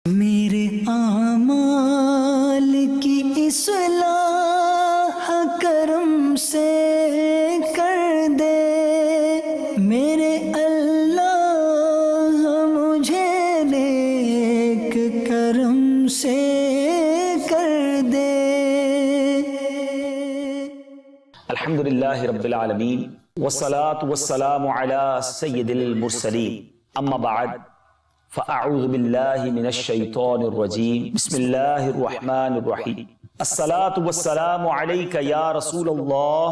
میرے اعمال کی اصلاح کرم سے کر دے، میرے اللہ مجھے نیک کرم سے کر دے۔ الحمدللہ رب العالمین والصلاة والسلام علی سید المرسلین، اما بعد فاعوذ باللہ من الشیطان الرجیم، بسم اللہ الرحمن الرحیم۔ الصلاة والسلام علیک یا رسول اللہ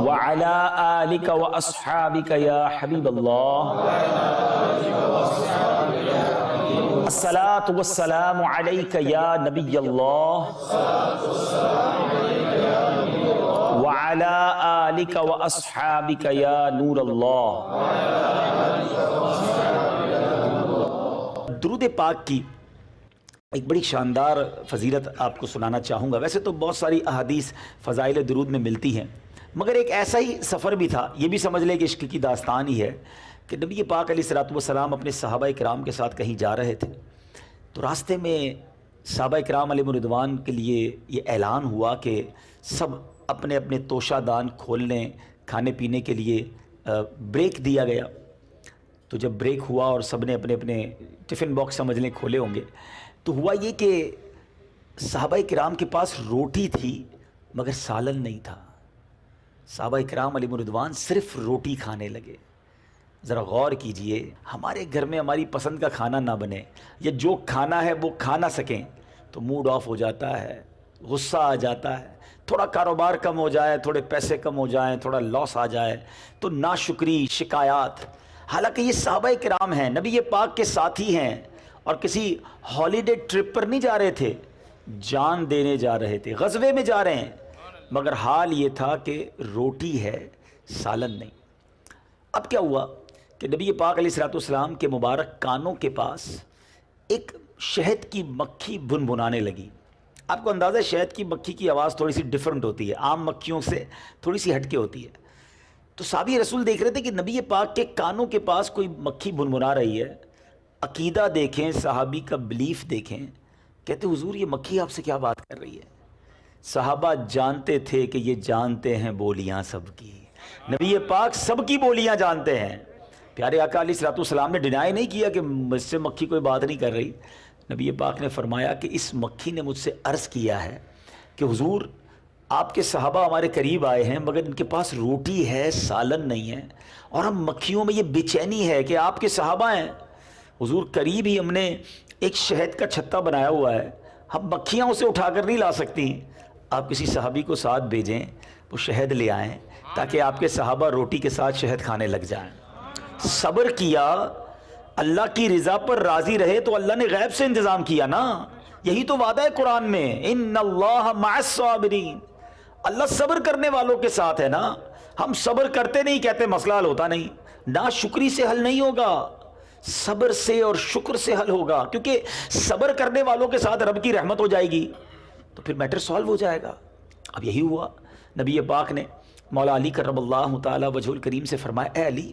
وعلی آلک واصحابک یا حبیب اللہ۔ الصلاة والسلام علیک یا نبی اللہ وعلی آلک واصحابک یا نور اللہ۔ درود پاک کی ایک بڑی شاندار فضیلت آپ کو سنانا چاہوں گا۔ ویسے تو بہت ساری احادیث فضائل درود میں ملتی ہیں، مگر ایک ایسا ہی سفر بھی تھا، یہ بھی سمجھ لیں کہ عشق کی داستان ہی ہے، کہ نبی پاک علیہ الصلوۃ والسلام اپنے صحابہ کرام کے ساتھ کہیں جا رہے تھے، تو راستے میں صحابہ کرام علیہ رضوان کے لیے یہ اعلان ہوا کہ سب اپنے اپنے توشہ دان کھول لیں، کھانے پینے کے لیے بریک دیا گیا۔ تو جب بریک ہوا اور سب نے اپنے اپنے ٹفن باکس سمجھ لیں کھولے ہوں گے، تو ہوا یہ کہ صحابہ کرام کے پاس روٹی تھی مگر سالن نہیں تھا۔ صحابہ کرام علیہ رضوان صرف روٹی کھانے لگے۔ ذرا غور کیجئے، ہمارے گھر میں ہماری پسند کا کھانا نہ بنے، یا جو کھانا ہے وہ کھا نہ سکیں تو موڈ آف ہو جاتا ہے، غصہ آ جاتا ہے، تھوڑا کاروبار کم ہو جائے، تھوڑے پیسے کم ہو جائیں، تھوڑا لاس آ جائے تو ناشکری، شکایات۔ حالانکہ یہ صحابہ کرام ہیں، نبی پاک کے ساتھی ہیں، اور کسی ہالیڈے ٹرپ پر نہیں جا رہے تھے، جان دینے جا رہے تھے، غزوے میں جا رہے ہیں، مگر حال یہ تھا کہ روٹی ہے، سالن نہیں۔ اب کیا ہوا کہ نبی پاک علیہ الصلوۃ والسلام کے مبارک کانوں کے پاس ایک شہد کی مکھی بنبنانے لگی۔ آپ کو اندازہ ہے شہد کی مکھی کی آواز تھوڑی سی ڈیفرنٹ ہوتی ہے، عام مکھیوں سے تھوڑی سی ہٹ کے ہوتی ہے۔ تو صحابی رسول دیکھ رہے تھے کہ نبی پاک کے کانوں کے پاس کوئی مکھی بنبنا رہی ہے۔ عقیدہ دیکھیں، صحابی کا بلیف دیکھیں، کہتے حضور یہ مکھی آپ سے کیا بات کر رہی ہے؟ صحابہ جانتے تھے کہ یہ جانتے ہیں بولیاں سب کی، نبی پاک سب کی بولیاں جانتے ہیں۔ پیارے آقا علیہ الصلوۃ والسلام نے ڈینائی نہیں کیا کہ مجھ سے مکھی کوئی بات نہیں کر رہی۔ نبی پاک نے فرمایا کہ اس مکھی نے مجھ سے عرض کیا ہے کہ حضور آپ کے صحابہ ہمارے قریب آئے ہیں مگر ان کے پاس روٹی ہے، سالن نہیں ہے، اور ہم مکھیوں میں یہ بے چینی ہے کہ آپ کے صحابہ ہیں حضور، قریب ہی ہم نے ایک شہد کا چھتا بنایا ہوا ہے، ہم مکھیاں اسے اٹھا کر نہیں لا سکتی، آپ کسی صحابی کو ساتھ بھیجیں، وہ شہد لے آئیں تاکہ آپ کے صحابہ روٹی کے ساتھ شہد کھانے لگ جائیں۔ صبر کیا، اللہ کی رضا پر راضی رہے تو اللہ نے غیب سے انتظام کیا نا، یہی تو وعدہ ہے قرآن میں، ان اللہ مع الصابرین، اللہ صبر کرنے والوں کے ساتھ ہے نا۔ ہم صبر کرتے نہیں، کہتے مسئلہ حل ہوتا نہیں، ناشکری سے حل نہیں ہوگا، صبر سے اور شکر سے حل ہوگا، کیونکہ صبر کرنے والوں کے ساتھ رب کی رحمت ہو جائے گی تو پھر میٹر سالو ہو جائے گا۔ اب یہی ہوا، نبی پاک نے مولا علی کرم اللہ تعالی وجہ الکریم سے فرمایا، اے علی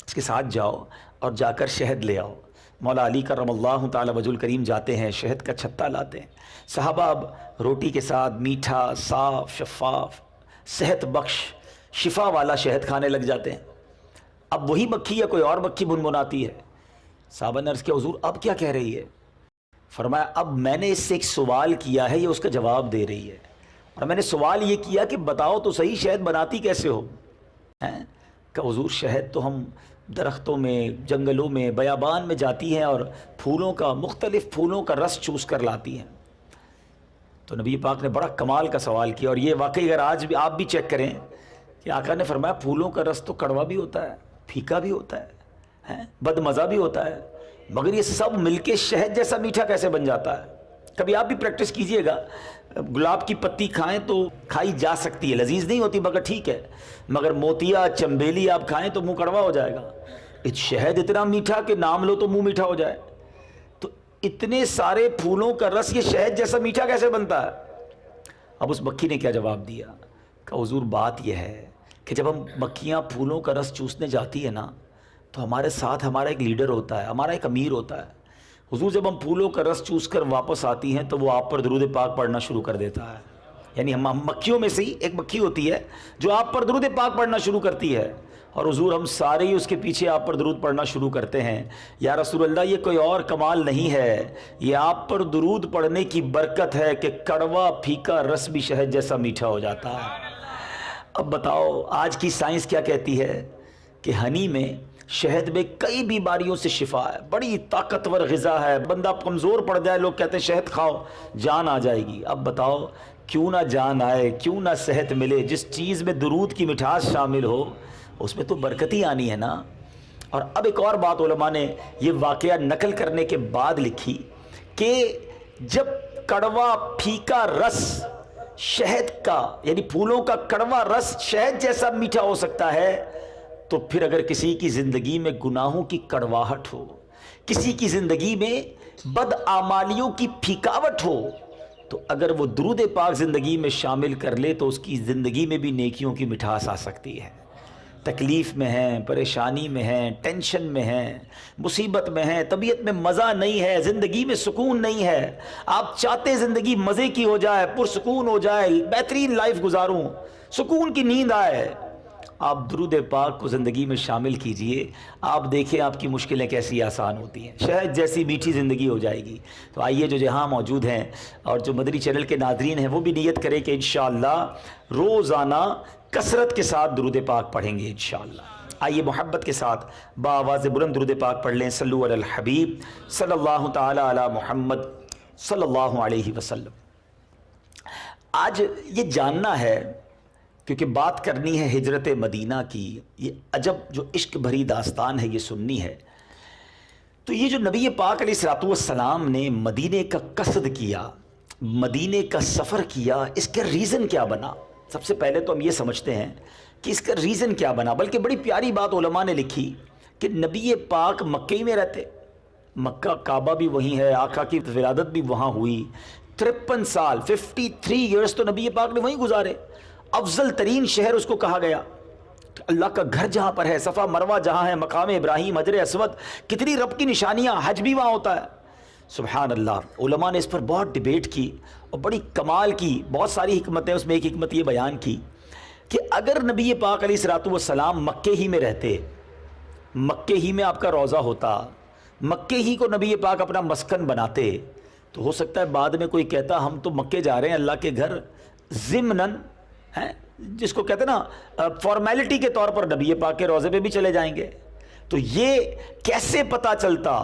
اس کے ساتھ جاؤ اور جا کر شہد لے آؤ۔ مولا علی کرم اللہ تعالی وجہ الکریم جاتے ہیں، شہد کا چھتا لاتے ہیں۔ صحابہ اب روٹی کے ساتھ میٹھا، صاف، شفاف، صحت بخش، شفا والا شہد کھانے لگ جاتے ہیں۔ اب وہی مکھی یا کوئی اور مکھی بنبناتی ہے۔ صحابہ نے عرض کیا حضور اب کیا کہہ رہی ہے؟ فرمایا اب میں نے اس سے ایک سوال کیا ہے، یہ اس کا جواب دے رہی ہے، اور میں نے سوال یہ کیا کہ بتاؤ تو صحیح شہد بناتی کیسے ہو؟ کہ حضور شہد تو ہم درختوں میں، جنگلوں میں، بیابان میں جاتی ہیں اور پھولوں کا، مختلف پھولوں کا رس چوس کر لاتی ہیں۔ تو نبی پاک نے بڑا کمال کا سوال کیا، اور یہ واقعی اگر آج بھی آپ بھی چیک کریں کہ آقا نے فرمایا پھولوں کا رس تو کڑوا بھی ہوتا ہے، پھیکا بھی ہوتا ہے، بد مزہ بھی ہوتا ہے، مگر یہ سب مل کے شہد جیسا میٹھا کیسے بن جاتا ہے؟ کبھی آپ بھی پریکٹس کیجئے گا، گلاب کی پتی کھائیں تو کھائی جا سکتی ہے، لذیذ نہیں ہوتی مگر ٹھیک ہے، مگر موتیا، چنبیلی آپ کھائیں تو منہ کڑوا ہو جائے گا۔ شہد اتنا میٹھا کہ نام لو تو منہ میٹھا ہو جائے، تو اتنے سارے پھولوں کا رس یہ شہد جیسا میٹھا کیسے بنتا ہے؟ اب اس مکھی نے کیا جواب دیا کہ حضور بات یہ ہے کہ جب ہم مکھیاں پھولوں کا رس چوسنے جاتی ہے نا تو ہمارے ساتھ ہمارا ایک لیڈر ہوتا ہے, ہمارا ایک امیر ہوتا ہے. حضور جب ہم پھولوں کا رس چوس کر واپس آتی ہیں تو وہ آپ پر درود پاک پڑھنا شروع کر دیتا ہے. یعنی ہم مکھیوں میں سے ہی ایک مکھی ہوتی ہے جو آپ پر درود پاک پڑھنا شروع کرتی ہے, اور حضور ہم سارے ہی اس کے پیچھے آپ پر درود پڑھنا شروع کرتے ہیں. یا رسول اللہ, یہ کوئی اور کمال نہیں ہے, یہ آپ پر درود پڑھنے کی برکت ہے کہ کڑوا پھیکا رس بھی شہد جیسا میٹھا ہو جاتا ہے. اب بتاؤ آج کی سائنس کیا کہتی ہے کہ ہنی میں, شہد میں کئی بیماریوں سے شفا ہے, بڑی طاقتور غذا ہے, بندہ کمزور پڑ جائے لوگ کہتے ہیں شہد کھاؤ جان آ جائے گی. اب بتاؤ کیوں نہ جان آئے, کیوں نہ صحت ملے, جس چیز میں درود کی مٹھاس شامل ہو اس میں تو برکت ہی آنی ہے نا. اور اب ایک اور بات علماء نے یہ واقعہ نقل کرنے کے بعد لکھی کہ جب کڑوا پھیکا رس شہد کا, یعنی پھولوں کا کڑوا رس شہد جیسا میٹھا ہو سکتا ہے, تو پھر اگر کسی کی زندگی میں گناہوں کی کڑواہٹ ہو, کسی کی زندگی میں بدعمالیوں کی پھیکاوٹ ہو, تو اگر وہ درود پاک زندگی میں شامل کر لے تو اس کی زندگی میں بھی نیکیوں کی مٹھاس آ سکتی ہے. تکلیف میں ہیں, پریشانی میں ہیں, ٹینشن میں ہیں, مصیبت میں ہیں, طبیعت میں مزہ نہیں ہے, زندگی میں سکون نہیں ہے, آپ چاہتے ہیں زندگی مزے کی ہو جائے, پرسکون ہو جائے, بہترین لائف گزاروں, سکون کی نیند آئے, آپ درود پاک کو زندگی میں شامل کیجئے, آپ دیکھیں آپ کی مشکلیں کیسی آسان ہوتی ہیں, شہد جیسی میٹھی زندگی ہو جائے گی. تو آئیے جو جہاں موجود ہیں اور جو مدنی چینل کے ناظرین ہیں وہ بھی نیت کریں کہ انشاءاللہ روزانہ کثرت کے ساتھ درود پاک پڑھیں گے انشاءاللہ. آئیے محبت کے ساتھ بآواز بلند درود پاک پڑھ لیں. صلو علی الحبیب صلی اللہ تعالی علی محمد صلی اللہ علیہ وسلم. آج یہ جاننا ہے, کیونکہ بات کرنی ہے ہجرت مدینہ کی, یہ عجب جو عشق بھری داستان ہے یہ سننی ہے. تو یہ جو نبی پاک علیہ الصلوۃ والسلام نے مدینے کا قصد کیا, مدینے کا سفر کیا, اس کا ریزن کیا بنا؟ سب سے پہلے تو ہم یہ سمجھتے ہیں کہ اس کا ریزن کیا بنا. بلکہ بڑی پیاری بات علماء نے لکھی کہ نبی پاک مکہ ہی میں رہتے, مکہ کعبہ بھی وہیں ہے, آقا کی ولادت بھی وہاں ہوئی, 53 سال 53 ایئرز تو نبی پاک نے وہیں گزارے. افضل ترین شہر اس کو کہا گیا, اللہ کا گھر جہاں پر ہے, صفا مروہ جہاں ہے, مقام ابراہیم, حجر اسود, کتنی رب کی نشانیاں, حج بھی وہاں ہوتا ہے. سبحان اللہ. علماء نے اس پر بہت ڈیبیٹ کی اور بڑی کمال کی, بہت ساری حکمتیں, اس میں ایک حکمت یہ بیان کی کہ اگر نبی پاک علیہ الصلوۃ والسلام مکے ہی میں رہتے, مکے ہی میں آپ کا روضہ ہوتا, مکے ہی کو نبی پاک اپنا مسکن بناتے, تو ہو سکتا ہے بعد میں کوئی کہتا ہم تو مکے جا رہے ہیں اللہ کے گھر, ضمناً ہیں جس کو کہتے ہیں نا فارمیلٹی کے طور پر نبی پاک کے روضے پہ بھی چلے جائیں گے. تو یہ کیسے پتہ چلتا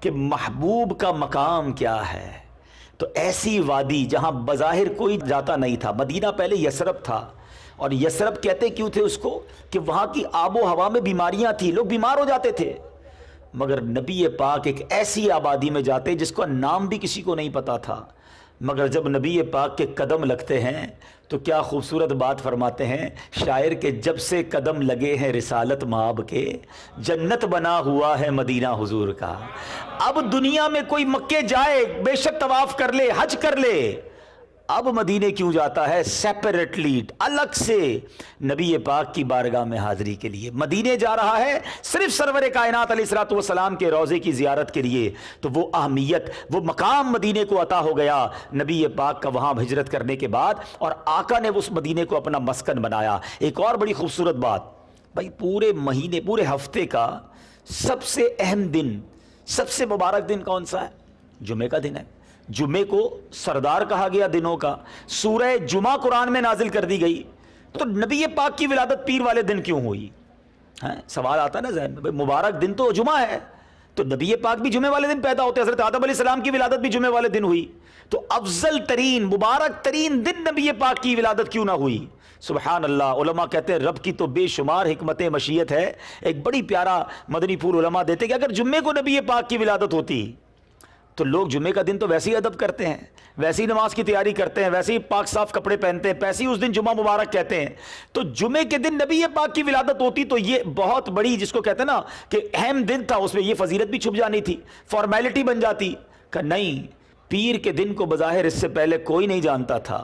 کہ محبوب کا مقام کیا ہے؟ تو ایسی وادی جہاں بظاہر کوئی جاتا نہیں تھا, مدینہ پہلے یثرب تھا, اور یثرب کہتے کیوں تھے اس کو کہ وہاں کی آب و ہوا میں بیماریاں تھیں, لوگ بیمار ہو جاتے تھے. مگر نبی پاک ایک ایسی آبادی میں جاتے جس کا نام بھی کسی کو نہیں پتا تھا, مگر جب نبی پاک کے قدم لگتے ہیں تو کیا خوبصورت بات فرماتے ہیں شاعر کے, جب سے قدم لگے ہیں رسالت مآب کے, جنت بنا ہوا ہے مدینہ حضور کا. اب دنیا میں کوئی مکے جائے, بے شک طواف کر لے, حج کر لے, اب مدینے کیوں جاتا ہے؟ سیپریٹلی, الگ سے نبی پاک کی بارگاہ میں حاضری کے لیے مدینے جا رہا ہے, صرف سرور کائنات علیہ الصلوۃ والسلام کے روضے کی زیارت کے لیے. تو وہ اہمیت, وہ مقام مدینے کو عطا ہو گیا نبی پاک کا وہاں ہجرت کرنے کے بعد, اور آقا نے اس مدینے کو اپنا مسکن بنایا. ایک اور بڑی خوبصورت بات, بھائی پورے مہینے, پورے ہفتے کا سب سے اہم دن, سب سے مبارک دن کون سا ہے؟ جمعے کا دن ہے. جمعے کو سردار کہا گیا دنوں کا, سورہ جمعہ قرآن میں نازل کر دی گئی, تو نبی پاک کی ولادت پیر والے دن کیوں ہوئی؟ سوال آتا ہے نا ذہن میں, مبارک دن تو جمعہ ہے, تو نبی پاک بھی جمعے والے دن پیدا ہوتے, حضرت آدم علیہ السلام کی ولادت بھی جمعے والے دن ہوئی, تو افضل ترین مبارک ترین دن نبی پاک کی ولادت کیوں نہ ہوئی؟ سبحان اللہ. علماء کہتے ہیں رب کی تو بے شمار حکمت مشیت ہے. ایک بڑی پیارا مدنی پھول علماء دیتے کہ اگر جمعے کو نبی پاک کی ولادت ہوتی تو لوگ جمعے کا دن تو ویسے ہی ادب کرتے ہیں, ویسے ہی نماز کی تیاری کرتے ہیں, ویسے ہی پاک صاف کپڑے پہنتے ہیں, ویسے ہی اس دن جمعہ مبارک کہتے ہیں. تو جمعے کے دن نبی پاک کی ولادت ہوتی تو یہ بہت بڑی, جس کو کہتے ہیں نا کہ اہم دن تھا, اس میں یہ فضیلت بھی چھپ جانی تھی, فارمیلٹی بن جاتی. کہ نہیں, پیر کے دن کو بظاہر اس سے پہلے کوئی نہیں جانتا تھا,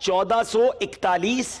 1441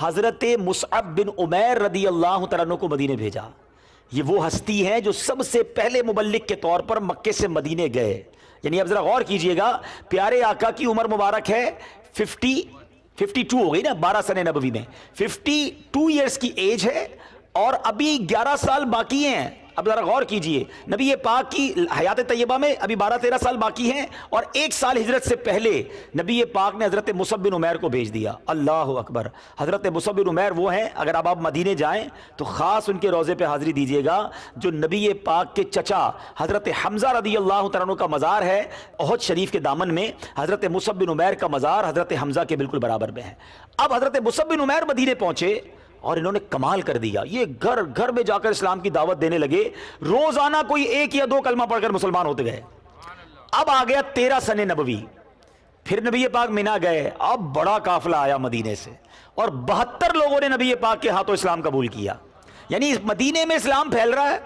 حضرت مصعب بن عمیر رضی اللہ تعالیٰ عنہ کو مدینے بھیجا. یہ وہ ہستی ہیں جو سب سے پہلے مبلغ کے طور پر مکے سے مدینے گئے. یعنی اب ذرا غور کیجئے گا, پیارے آقا کی عمر مبارک ہے 52 ہو گئی نا 12 سن نبوی میں, 52 ایئرز کی ایج ہے, اور ابھی 11 سال باقی ہیں. اب ذرا غور کیجئے, نبی پاک کی حیات طیبہ میں ابھی 12-13 سال باقی ہیں, اور 1 سال ہجرت سے پہلے نبی پاک نے حضرت مصعب بن عمیر کو بھیج دیا. اللہ اکبر. حضرت مصعب بن عمیر وہ ہیں, اگر اب آپ مدینے جائیں تو خاص ان کے روضے پہ حاضری دیجئے گا, جو نبی پاک کے چچا حضرت حمزہ رضی اللہ تعالیٰ عنہ کا مزار ہے احد شریف کے دامن میں, حضرت مصعب بن عمیر کا مزار حضرت حمزہ کے بالکل برابر میں ہے. اب حضرت مصعب بن عمیر مدینے پہنچے اور انہوں نے کمال کر دیا. یہ گھر گھر میں جا کر اسلام کی دعوت دینے لگے, روزانہ کوئی 1 یا 2 کلمہ پڑھ کر مسلمان ہوتے گئے. اب آ گیا 13 سن نبوی, پھر نبی پاک مینا گئے. اب بڑا قافلہ آیا مدینے سے, اور 72 لوگوں نے نبی پاک کے ہاتھوں اسلام قبول کیا. یعنی مدینے میں اسلام پھیل رہا ہے.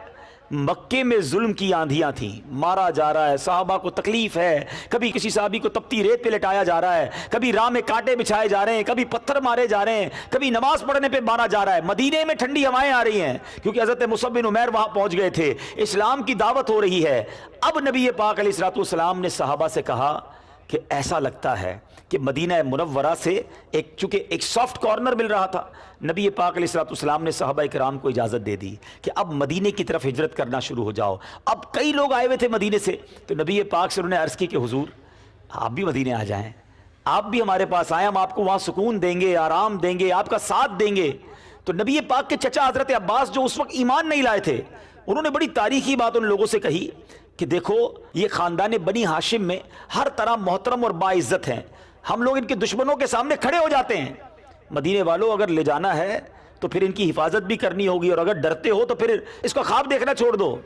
مکے میں ظلم کی آندھیاں تھیں, مارا جا رہا ہے, صحابہ کو تکلیف ہے, کبھی کسی صحابی کو تپتی ریت پہ لٹایا جا رہا ہے, کبھی راہ میں کانٹے بچھائے جا رہے ہیں, کبھی پتھر مارے جا رہے ہیں, کبھی نماز پڑھنے پہ مارا جا رہا ہے. مدینے میں ٹھنڈی ہوائیں آ رہی ہیں کیونکہ حضرت مصعب بن عمیر وہاں پہنچ گئے تھے, اسلام کی دعوت ہو رہی ہے. اب نبی پاک علیہ الصلوۃ والسلام نے صحابہ سے کہا کہ ایسا لگتا ہے کہ مدینہ منورہ سے چونکہ ایک سافٹ کارنر مل رہا تھا, نبی پاک علیہ الصلوۃ والسلام نے صحابہ کرام کو اجازت دے دی کہ اب مدینے کی طرف ہجرت کرنا شروع ہو جاؤ. اب کئی لوگ آئے ہوئے تھے مدینے سے, تو نبی پاک سے انہوں نے عرض کی کہ حضور آپ بھی مدینے آ جائیں, آپ بھی ہمارے پاس آئیں, ہم آپ کو وہاں سکون دیں گے, آرام دیں گے, آپ کا ساتھ دیں گے. تو نبی پاک کے چچا حضرت عباس جو اس وقت ایمان نہیں لائے تھے, انہوں نے بڑی تاریخی بات ان لوگوں سے کہی کہ دیکھو یہ خاندان بنی ہاشم میں ہر طرح محترم اور باعزت ہیں, ہم لوگ ان کے دشمنوں کے سامنے کھڑے ہو جاتے ہیں. مدینے والوں اگر لے جانا ہے تو پھر ان کی حفاظت بھی کرنی ہوگی, اور اگر ڈرتے ہو تو پھر اس کا خواب دیکھنا چھوڑ دو.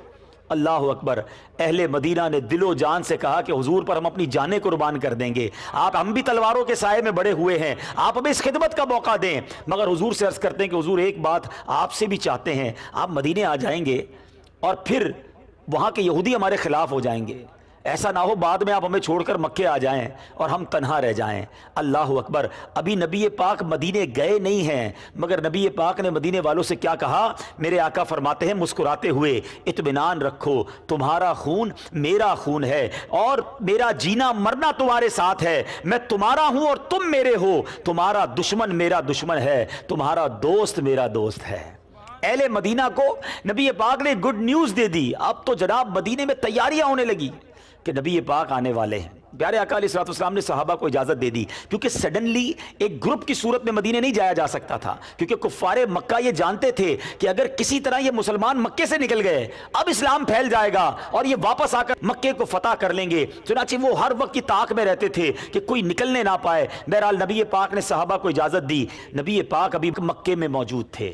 اللہ اکبر. اہل مدینہ نے دل و جان سے کہا کہ حضور پر ہم اپنی جانیں قربان کر دیں گے, ہم بھی تلواروں کے سائے میں بڑے ہوئے ہیں, آپ ہمیں اس خدمت کا موقع دیں. مگر حضور سے عرض کرتے ہیں کہ حضور ایک بات آپ سے بھی چاہتے ہیں, آپ مدینے آ جائیں گے اور پھر وہاں کے یہودی ہمارے خلاف ہو جائیں گے, ایسا نہ ہو بعد میں آپ ہمیں چھوڑ کر مکے آ جائیں اور ہم تنہا رہ جائیں. اللہ اکبر. ابھی نبی پاک مدینے گئے نہیں ہیں, مگر نبی پاک نے مدینے والوں سے کیا کہا؟ میرے آقا فرماتے ہیں مسکراتے ہوئے, اطمینان رکھو, تمہارا خون میرا خون ہے, اور میرا جینا مرنا تمہارے ساتھ ہے. میں تمہارا ہوں اور تم میرے ہو, تمہارا دشمن میرا دشمن ہے, تمہارا دوست میرا دوست ہے. اہل مدینہ کو نبی پاک نے گڈ نیوز دے دی. اب تو جناب مدینے میں تیاریاں ہونے لگی کہ نبی پاک آنے والے ہیں. پیارے آقا علیہ الصلوۃ والسلام نے صحابہ کو اجازت دے دی, کیونکہ سڈنلی ایک گروپ کی صورت میں مدینے نہیں جایا جا سکتا تھا, کیونکہ کفار مکہ یہ جانتے تھے کہ اگر کسی طرح یہ مسلمان مکے سے نکل گئے اب اسلام پھیل جائے گا اور یہ واپس آ کر مکے کو فتح کر لیں گے. چنانچہ وہ ہر وقت کی طاق میں رہتے تھے کہ کوئی نکلنے نہ پائے. بہرحال نبی پاک نے صحابہ کو اجازت دی. نبی پاک ابھی مکے میں موجود تھے.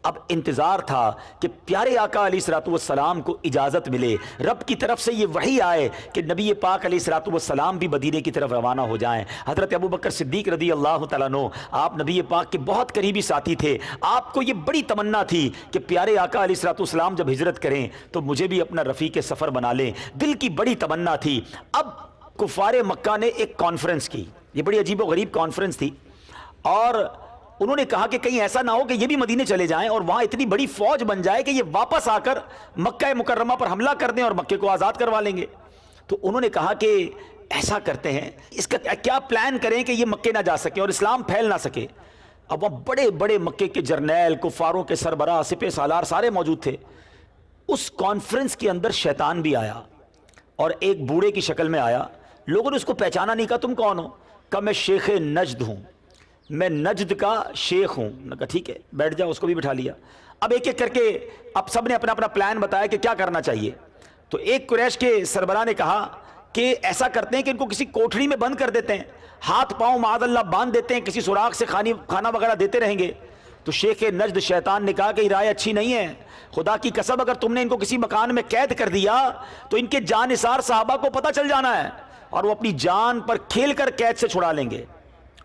اب انتظار تھا کہ پیارے آقا علیہ الصلوۃ والسلام کو اجازت ملے, رب کی طرف سے یہ وحی آئے کہ نبی پاک علیہ الصلوۃ والسلام بھی مدینے کی طرف روانہ ہو جائیں. حضرت ابو بکر صدیق رضی اللہ تعالیٰ عنہ, آپ نبی پاک کے بہت قریبی ساتھی تھے. آپ کو یہ بڑی تمنا تھی کہ پیارے آقا علیہ الصلوۃ والسلام جب ہجرت کریں تو مجھے بھی اپنا رفیق سفر بنا لیں. دل کی بڑی تمنا تھی. اب کفار مکہ نے ایک کانفرنس کی, یہ بڑی عجیب و غریب کانفرنس تھی, اور انہوں نے کہا کہ کہیں ایسا نہ ہو کہ یہ بھی مدینے چلے جائیں اور وہاں اتنی بڑی فوج بن جائے کہ یہ واپس آ کر مکہ مکرمہ پر حملہ کر دیں اور مکے کو آزاد کروا لیں گے. تو انہوں نے کہا کہ ایسا کرتے ہیں, اس کا کیا پلان کریں کہ یہ مکے نہ جا سکے اور اسلام پھیل نہ سکے. اب وہاں بڑے بڑے مکے کے جرنیل, کفاروں کے سربراہ, سپہ سالار سارے موجود تھے. اس کانفرنس کے اندر شیطان بھی آیا اور ایک بوڑھے کی شکل میں آیا. لوگوں نے اس کو پہچانا نہیں. کہا تم کون ہو؟ کہا میں شیخ نجد ہوں, میں نجد کا شیخ ہوں. میں کہا ٹھیک ہے بیٹھ جاؤ. اس کو بھی بٹھا لیا. اب ایک ایک کر کے اب سب نے اپنا اپنا پلان بتایا کہ کیا کرنا چاہیے. تو ایک قریش کے سربراہ نے کہا کہ ایسا کرتے ہیں کہ ان کو کسی کوٹھری میں بند کر دیتے ہیں, ہاتھ پاؤں معاذ اللہ باندھ دیتے ہیں, کسی سوراخ سے کھانا وغیرہ دیتے رہیں گے. تو شیخ نجد شیطان نے کہا کہ یہ رائے اچھی نہیں ہے, خدا کی قسم اگر تم نے ان کو کسی مکان میں قید کر دیا تو ان کے جان نثار صحابہ کو پتہ چل جانا ہے اور وہ اپنی جان پر کھیل کر قید سے چھڑا لیں گے.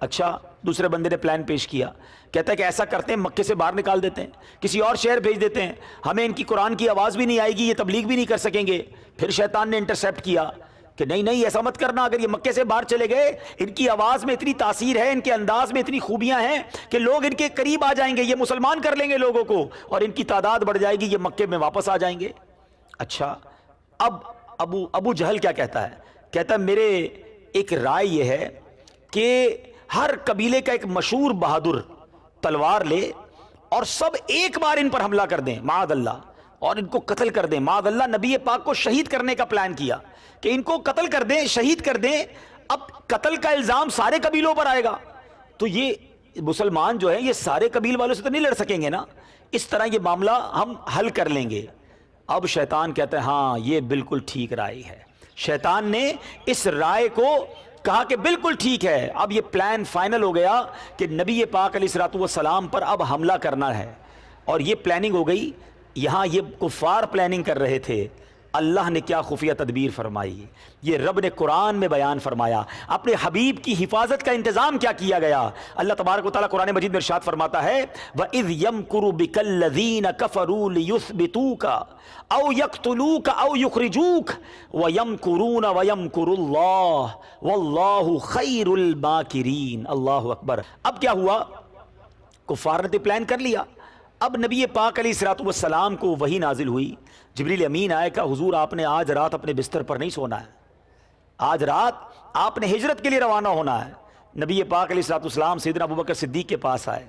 اچھا, دوسرے بندے نے پلان پیش کیا. کہتا ہے کہ ایسا کرتے ہیں مکے سے باہر نکال دیتے ہیں, کسی اور شہر بھیج دیتے ہیں, ہمیں ان کی قرآن کی آواز بھی نہیں آئے گی, یہ تبلیغ بھی نہیں کر سکیں گے. پھر شیطان نے انٹرسیپٹ کیا کہ نہیں نہیں ایسا مت کرنا، اگر یہ مکے سے باہر چلے گئے، ان کی آواز میں اتنی تاثیر ہے، ان کے انداز میں اتنی خوبیاں ہیں کہ لوگ ان کے قریب آ جائیں گے، یہ مسلمان کر لیں گے لوگوں کو، اور ان کی تعداد بڑھ جائے گی، یہ مکے میں واپس آ جائیں گے۔ اچھا، اب ابو جہل کیا کہتا ہے؟ کہتا ہے میرے ایک رائے یہ ہے کہ ہر قبیلے کا ایک مشہور بہادر تلوار لے اور سب ایک بار ان پر حملہ کر دیں معاذ اللہ، اور ان کو قتل کر دیں معاذ اللہ۔ نبی پاک کو شہید کرنے کا پلان کیا کہ ان کو قتل کر دیں، شہید کر دیں۔ اب قتل کا الزام سارے قبیلوں پر آئے گا، تو یہ مسلمان جو ہیں یہ سارے قبیل والوں سے تو نہیں لڑ سکیں گے نا، اس طرح یہ معاملہ ہم حل کر لیں گے۔ اب شیطان کہتا ہے ہاں یہ بالکل ٹھیک رائے ہے۔ شیطان نے اس رائے کو کہا کہ بالکل ٹھیک ہے۔ اب یہ پلان فائنل ہو گیا کہ نبی پاک علیہ الصلوۃ والسلام پر اب حملہ کرنا ہے، اور یہ پلاننگ ہو گئی۔ یہاں یہ کفار پلاننگ کر رہے تھے، اللہ نے کیا خفیہ تدبیر فرمائی، یہ رب نے قرآن میں بیان فرمایا، اپنے حبیب کی حفاظت کا انتظام کیا کیا گیا۔ اللہ تبارک و تعالیٰ قرآن مجید میں ارشاد فرماتا ہے وَإِذْ يَمْكُرُ بِكَ الَّذِينَ كَفَرُوا لِيُثْبِتُوكَ أَوْ يَقْتُلُوكَ أَوْ يُخْرِجُوكَ وَيَمْكُرُونَ وَيَمْكُرُ اللَّهُ وَاللَّهُ خَيْرُ الْمَاكِرِينَ۔ اللہ اکبر۔ اب کیا ہوا؟ کفار نے پلان کر لیا۔ اب نبی پاک علیہ الصلوۃ والسلام کو وحی نازل ہوئی، جبریل امین آئے، کہا حضور آپ نے آج رات اپنے بستر پر نہیں سونا ہے، آج رات آپ نے ہجرت کے لیے روانہ ہونا ہے۔ نبی پاک علیہ الصلوۃ والسلام سیدنا ابوبکر صدیق کے پاس آئے،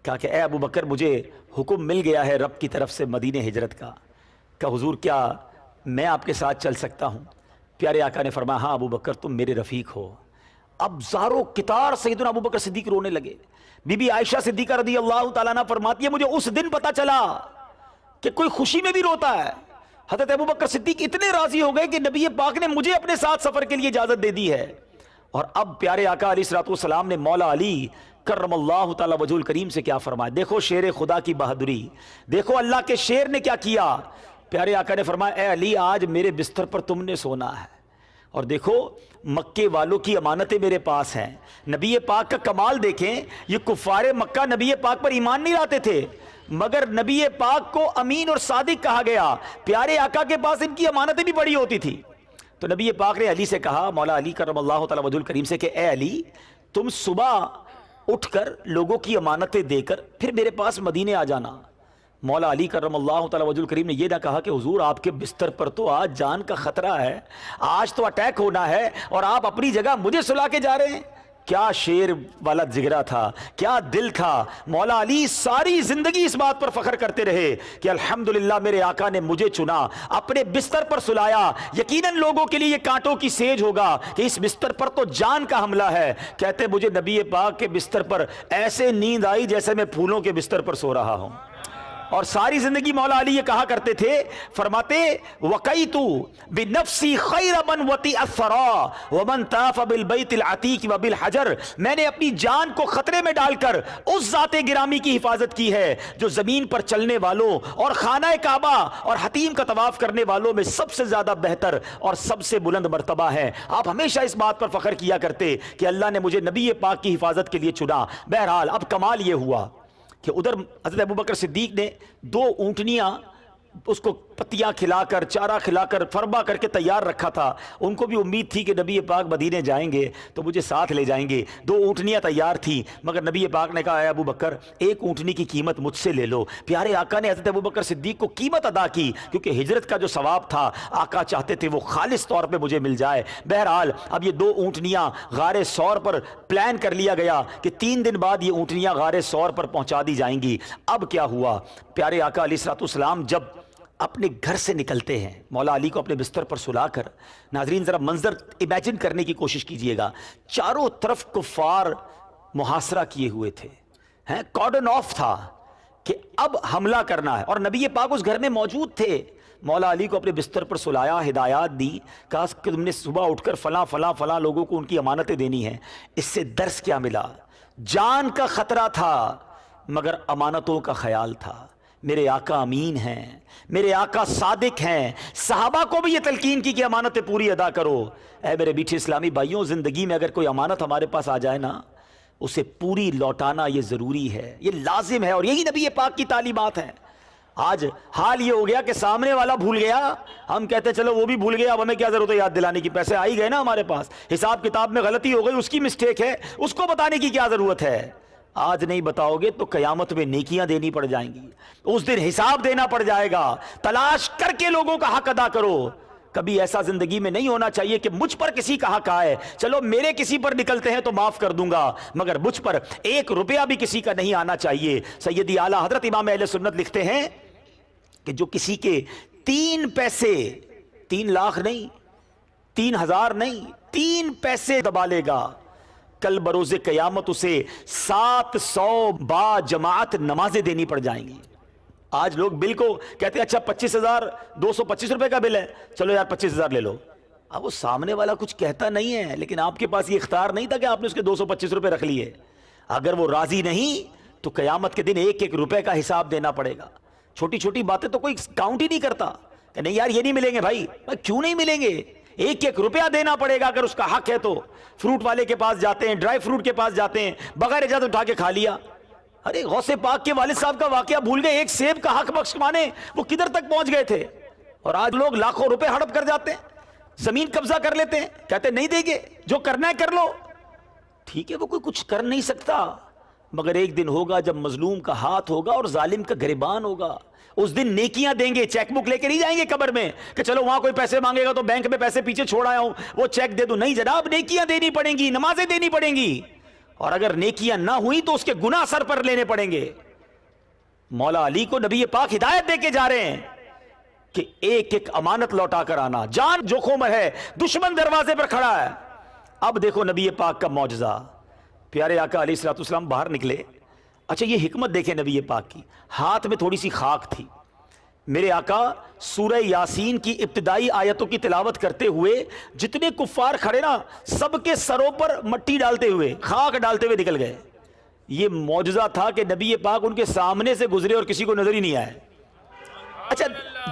کہا کہ اے ابوبکر مجھے حکم مل گیا ہے رب کی طرف سے مدینہ ہجرت کا۔ کہا حضور کیا میں آپ کے ساتھ چل سکتا ہوں؟ پیارے آقا نے فرمایا ہاں ابوبکر تم میرے رفیق ہو۔ اب زارو کتار سیدنا ابوبکر صدیق رونے لگے۔ بی بی عائشہ صدیقہ رضی اللہ تعالیٰ عنہ فرماتی ہے مجھے اس دن پتا چلا کہ کوئی خوشی میں بھی روتا ہے۔ حضرت ابوبکر صدیق اتنے راضی ہو گئے کہ نبی پاک نے مجھے اپنے ساتھ سفر کے لیے اجازت دے دی ہے۔ اور اب پیارے آقا علیہ الصلوۃ والسلام نے مولا علی کرم اللہ تعالیٰ وجہ الکریم سے کیا فرمایا؟ دیکھو شیر خدا کی بہادری، دیکھو اللہ کے شیر نے کیا کیا۔ پیارے آقا نے فرمایا اے علی آج میرے بستر پر تم نے سونا ہے، اور دیکھو مکے والوں کی امانتیں میرے پاس ہیں۔ نبی پاک کا کمال دیکھیں، یہ کفار مکہ نبی پاک پر ایمان نہیں لاتے تھے، مگر نبی پاک کو امین اور صادق کہا گیا۔ پیارے آقا کے پاس ان کی امانتیں بھی بڑی ہوتی تھی۔ تو نبی پاک نے علی سے کہا، مولا علی کرم اللہ تعالیٰ وجہ الکریم سے، کہ اے علی تم صبح اٹھ کر لوگوں کی امانتیں دے کر پھر میرے پاس مدینے آ جانا۔ مولا علی کرم اللہ تعالیٰ وجہ الکریم نے یہ نہ کہا کہ حضور آپ کے بستر پر تو آج جان کا خطرہ ہے، آج تو اٹیک ہونا ہے، اور آپ اپنی جگہ مجھے سلا کے جا رہے ہیں۔ کیا شیر والا جگرا تھا، کیا دل تھا۔ مولا علی ساری زندگی اس بات پر فخر کرتے رہے کہ الحمدللہ میرے آقا نے مجھے چنا، اپنے بستر پر سلایا۔ یقیناً لوگوں کے لیے یہ کانٹوں کی سیج ہوگا کہ اس بستر پر تو جان کا حملہ ہے۔ کہتے مجھے نبی پاک کے بستر پر ایسے نیند آئی جیسے میں پھولوں کے بستر پر سو رہا ہوں۔ اور ساری زندگی مولا علی یہ کہا کرتے تھے، فرماتے وقیت بنفسی خیر من وطئ الثری ومن طاف بالبیت العتیق وبالحجر، میں نے اپنی جان کو خطرے میں ڈال کر اس ذات گرامی کی حفاظت کی ہے جو زمین پر چلنے والوں اور خانہ کعبہ اور حتیم کا طواف کرنے والوں میں سب سے زیادہ بہتر اور سب سے بلند مرتبہ ہے۔ آپ ہمیشہ اس بات پر فخر کیا کرتے کہ اللہ نے مجھے نبی پاک کی حفاظت کے لیے چنا۔ بہرحال اب کمال یہ ہوا کہ ادھر حضرت ابوبکر صدیق نے 2 اونٹنیاں اس کو پتیاں کھلا کر چارہ کھلا کر فربا کر کے تیار رکھا تھا۔ ان کو بھی امید تھی کہ نبی پاک مدینے جائیں گے تو مجھے ساتھ لے جائیں گے۔ 2 اونٹنیاں تیار تھیں، مگر نبی پاک نے کہا اے ابوبکر ایک اونٹنی کی قیمت مجھ سے لے لو۔ پیارے آقا نے حضرت ابوبکر صدیق کو قیمت ادا کی، کیونکہ ہجرت کا جو ثواب تھا آقا چاہتے تھے وہ خالص طور پہ مجھے مل جائے۔ بہرحال اب یہ 2 اونٹنیاں غار ثور پر پلان کر لیا گیا کہ 3 دن بعد یہ اونٹنیاں غار ثور پر پہنچا دی جائیں گی۔ اب کیا ہوا؟ پیارے آقا علیہ الصلوۃ والسلام جب اپنے گھر سے نکلتے ہیں، مولا علی کو اپنے بستر پر سلا کر، ناظرین ذرا منظر امیجن کرنے کی کوشش کیجئے گا، چاروں طرف کفار محاصرہ کیے ہوئے تھے، کارڈن آف تھا کہ اب حملہ کرنا ہے، اور نبی پاک اس گھر میں موجود تھے۔ مولا علی کو اپنے بستر پر سلایا، ہدایات دی، کہا کہ تم نے صبح اٹھ کر فلاں فلاں فلاں لوگوں کو ان کی امانتیں دینی ہیں۔ اس سے درس کیا ملا؟ جان کا خطرہ تھا مگر امانتوں کا خیال تھا۔ میرے آقا امین ہیں، میرے آقا صادق ہیں۔ صحابہ کو بھی یہ تلقین کی کہ امانتیں پوری ادا کرو۔ اے میرے میٹھے اسلامی بھائیوں، زندگی میں اگر کوئی امانت ہمارے پاس آ جائے نا، اسے پوری لوٹانا یہ ضروری ہے، یہ لازم ہے، اور یہی نبی پاک کی تعلیمات ہیں۔ آج حال یہ ہو گیا کہ سامنے والا بھول گیا، ہم کہتے چلو وہ بھی بھول گیا، اب ہمیں کیا ضرورت ہے یاد دلانے کی، پیسے آ ہی گئے نا ہمارے پاس، حساب کتاب میں غلطی ہو گئی اس کی مسٹیک ہے، اس کو بتانے کی کیا ضرورت ہے۔ آج نہیں بتاؤ گے تو قیامت میں نیکیاں دینی پڑ جائیں گی، اس دن حساب دینا پڑ جائے گا۔ تلاش کر کے لوگوں کا حق ادا کرو۔ کبھی ایسا زندگی میں نہیں ہونا چاہیے کہ مجھ پر کسی کا حق آئے، چلو میرے کسی پر نکلتے ہیں تو معاف کر دوں گا، مگر مجھ پر 1 روپیہ بھی کسی کا نہیں آنا چاہیے۔ سیدی اعلیٰ حضرت امام اہل سنت لکھتے ہیں کہ جو کسی کے 3 پیسے، 3 لاکھ نہیں، 3,000 نہیں، 3 پیسے دبا لے گا، کل بروز قیامت اسے 700 با جماعت نمازیں دینی پڑ جائیں گی۔ آج لوگ بل کو کہتے ہیں اچھا 25,225 روپے کا بل ہے، چلو یار 25,000 لے لو۔ اب وہ سامنے والا کچھ کہتا نہیں ہے، لیکن آپ کے پاس یہ اختیار نہیں تھا کہ آپ نے اس کے 225 روپے رکھ لیے۔ اگر وہ راضی نہیں تو قیامت کے دن 1 روپے کا حساب دینا پڑے گا۔ چھوٹی چھوٹی باتیں تو کوئی کاؤنٹ ہی نہیں کرتا کہ نہیں یار یہ نہیں ملیں گے بھائی، کیوں نہیں ملیں گے؟ 1 روپیہ دینا پڑے گا اگر اس کا حق ہے تو۔ فروٹ والے کے پاس جاتے ہیں، ڈرائی فروٹ کے پاس جاتے ہیں، بغیر اجازت اٹھا کے کھا لیا۔ ارے غوث پاک کے والد صاحب کا واقعہ بھول گئے، 1 سیب کا حق بخش مانے وہ کدھر تک پہنچ گئے تھے، اور آج لوگ لاکھوں روپے ہڑپ کر جاتے ہیں، زمین قبضہ کر لیتے ہیں، کہتے ہیں نہیں دیں گے، جو کرنا ہے کر لو۔ ٹھیک ہے وہ کوئی کچھ کر نہیں سکتا، مگر ایک دن ہوگا جب مظلوم کا ہاتھ ہوگا اور ظالم کا گریبان ہوگا، اس دن نیکیاں دیں گے، چیک بک لے کے نہیں جائیں گے قبر میں کہ چلو وہاں کوئی پیسے مانگے گا تو بینک میں پیسے پیچھے چھوڑ آیا ہوں وہ چیک دے دوں، نہیں جناب، نیکیاں دینی پڑیں گی، نمازیں دینی پڑیں گی، اور اگر نیکیاں نہ ہوئی تو اس کے گناہ سر پر لینے پڑیں گے۔ مولا علی کو نبی پاک ہدایت دے کے جا رہے ہیں کہ 1 امانت لوٹا کر آنا، جان جوخوں میں ہے، دشمن دروازے پر کھڑا ہے۔ اب دیکھو نبی پاک کا معجزہ، پیارے آقا علیہ الصلوۃ والسلام باہر نکلے۔ اچھا یہ حکمت دیکھیں نبی پاک کی، ہاتھ میں تھوڑی سی خاک تھی، میرے آقا سورہ یاسین کی ابتدائی آیتوں کی تلاوت کرتے ہوئے جتنے کفار کھڑے نا سب کے سروں پر مٹی ڈالتے ہوئے، خاک ڈالتے ہوئے نکل گئے۔ یہ معجزہ تھا کہ نبی پاک ان کے سامنے سے گزرے اور کسی کو نظر ہی نہیں آئے۔ اچھا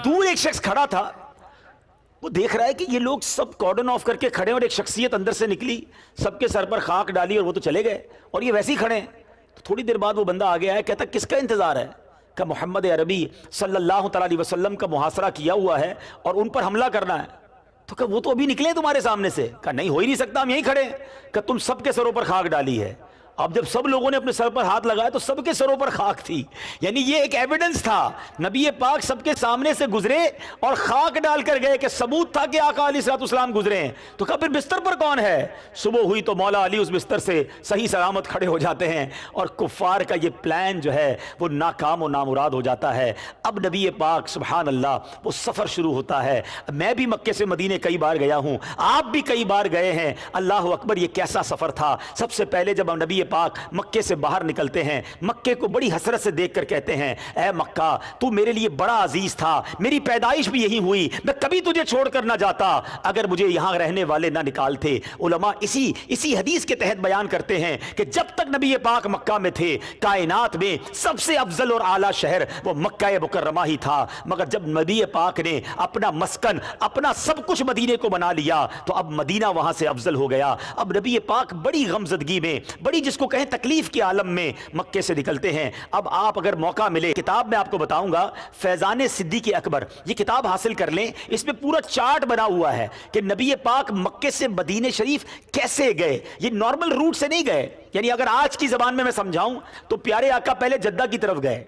دور ایک شخص کھڑا تھا، وہ دیکھ رہا ہے کہ یہ لوگ سب کارڈن آف کر کے کھڑے اور ایک شخصیت اندر سے نکلی، سب کے سر پر خاک ڈالی اور وہ تو چلے گئے اور یہ ویسے ہی کھڑے ہیں۔ تو تھوڑی دیر بعد وہ بندہ آگے آیا، کہتا کس کا انتظار ہے؟ کہ محمد عربی صلی اللہ تعالی علیہ وسلم کا محاصرہ کیا ہوا ہے اور ان پر حملہ کرنا ہے۔ تو کہ وہ تو ابھی نکلے تمہارے سامنے سے، کہ نہیں ہو ہی نہیں سکتا، ہم یہیں کھڑے ہیں، کہ تم سب کے سروں پر خاک ڈالی ہے۔ اب جب سب لوگوں نے اپنے سر پر ہاتھ لگایا تو سب کے سروں پر خاک تھی، یعنی یہ ایک ایویڈنس تھا، نبی پاک سب کے سامنے سے گزرے اور خاک ڈال کر گئے کہ ثبوت تھا کہ آقا علیہ الصلوۃ والسلام گزرے ہیں۔ تو کہا پھر بستر پر کون ہے؟ صبح ہوئی تو مولا علی اس بستر سے صحیح سلامت کھڑے ہو جاتے ہیں اور کفار کا یہ پلان جو ہے وہ ناکام و نامراد ہو جاتا ہے۔ اب نبی پاک سبحان اللہ وہ سفر شروع ہوتا ہے۔ میں بھی مکے سے مدینے کئی بار گیا ہوں، آپ بھی کئی بار گئے ہیں، اللہ اکبر یہ کیسا سفر تھا۔ سب سے پہلے جب ہم نبی پاک مکے سے باہر نکلتے ہیں، مکے کو بڑی حسرت سے دیکھ کر کہتے ہیں اے مکہ تو میرے لیے بڑا عزیز تھا، میری پیدائش بھی یہی ہوئی، میں کبھی تجھے چھوڑ کر نہ جاتا اگر مجھے یہاں رہنے والے نہ نکالتے۔ علماء اسی حدیث کے تحت بیان کرتے ہیں کہ جب تک نبی پاک مکہ میں تھے کائنات میں سب سے افضل اور اعلیٰ شہر وہ مکہ مکرمہ ہی تھا، مگر جب نبی پاک نے اپنا مسکن اپنا سب کچھ مدینے کو بنا لیا تو اب مدینہ وہاں سے افضل ہو گیا۔ اب نبی پاک بڑی غمزدگی میں، بڑی جس کو کہیں تکلیف کے عالم میں مکے سے نکلتے ہیں۔ اب آپ اگر موقع ملے کتاب میں آپ کو بتاؤں گا فیضان صدیق اکبر، یہ کتاب حاصل کر لیں، اس میں پورا چارٹ بنا ہوا ہے کہ نبی پاک مکے سے مدینہ شریف کیسے گئے، یہ نارمل روٹ سے نہیں گئے، یعنی اگر آج کی زبان میں سمجھاؤں تو پیارے آقا پہلے جدہ کی طرف گئے،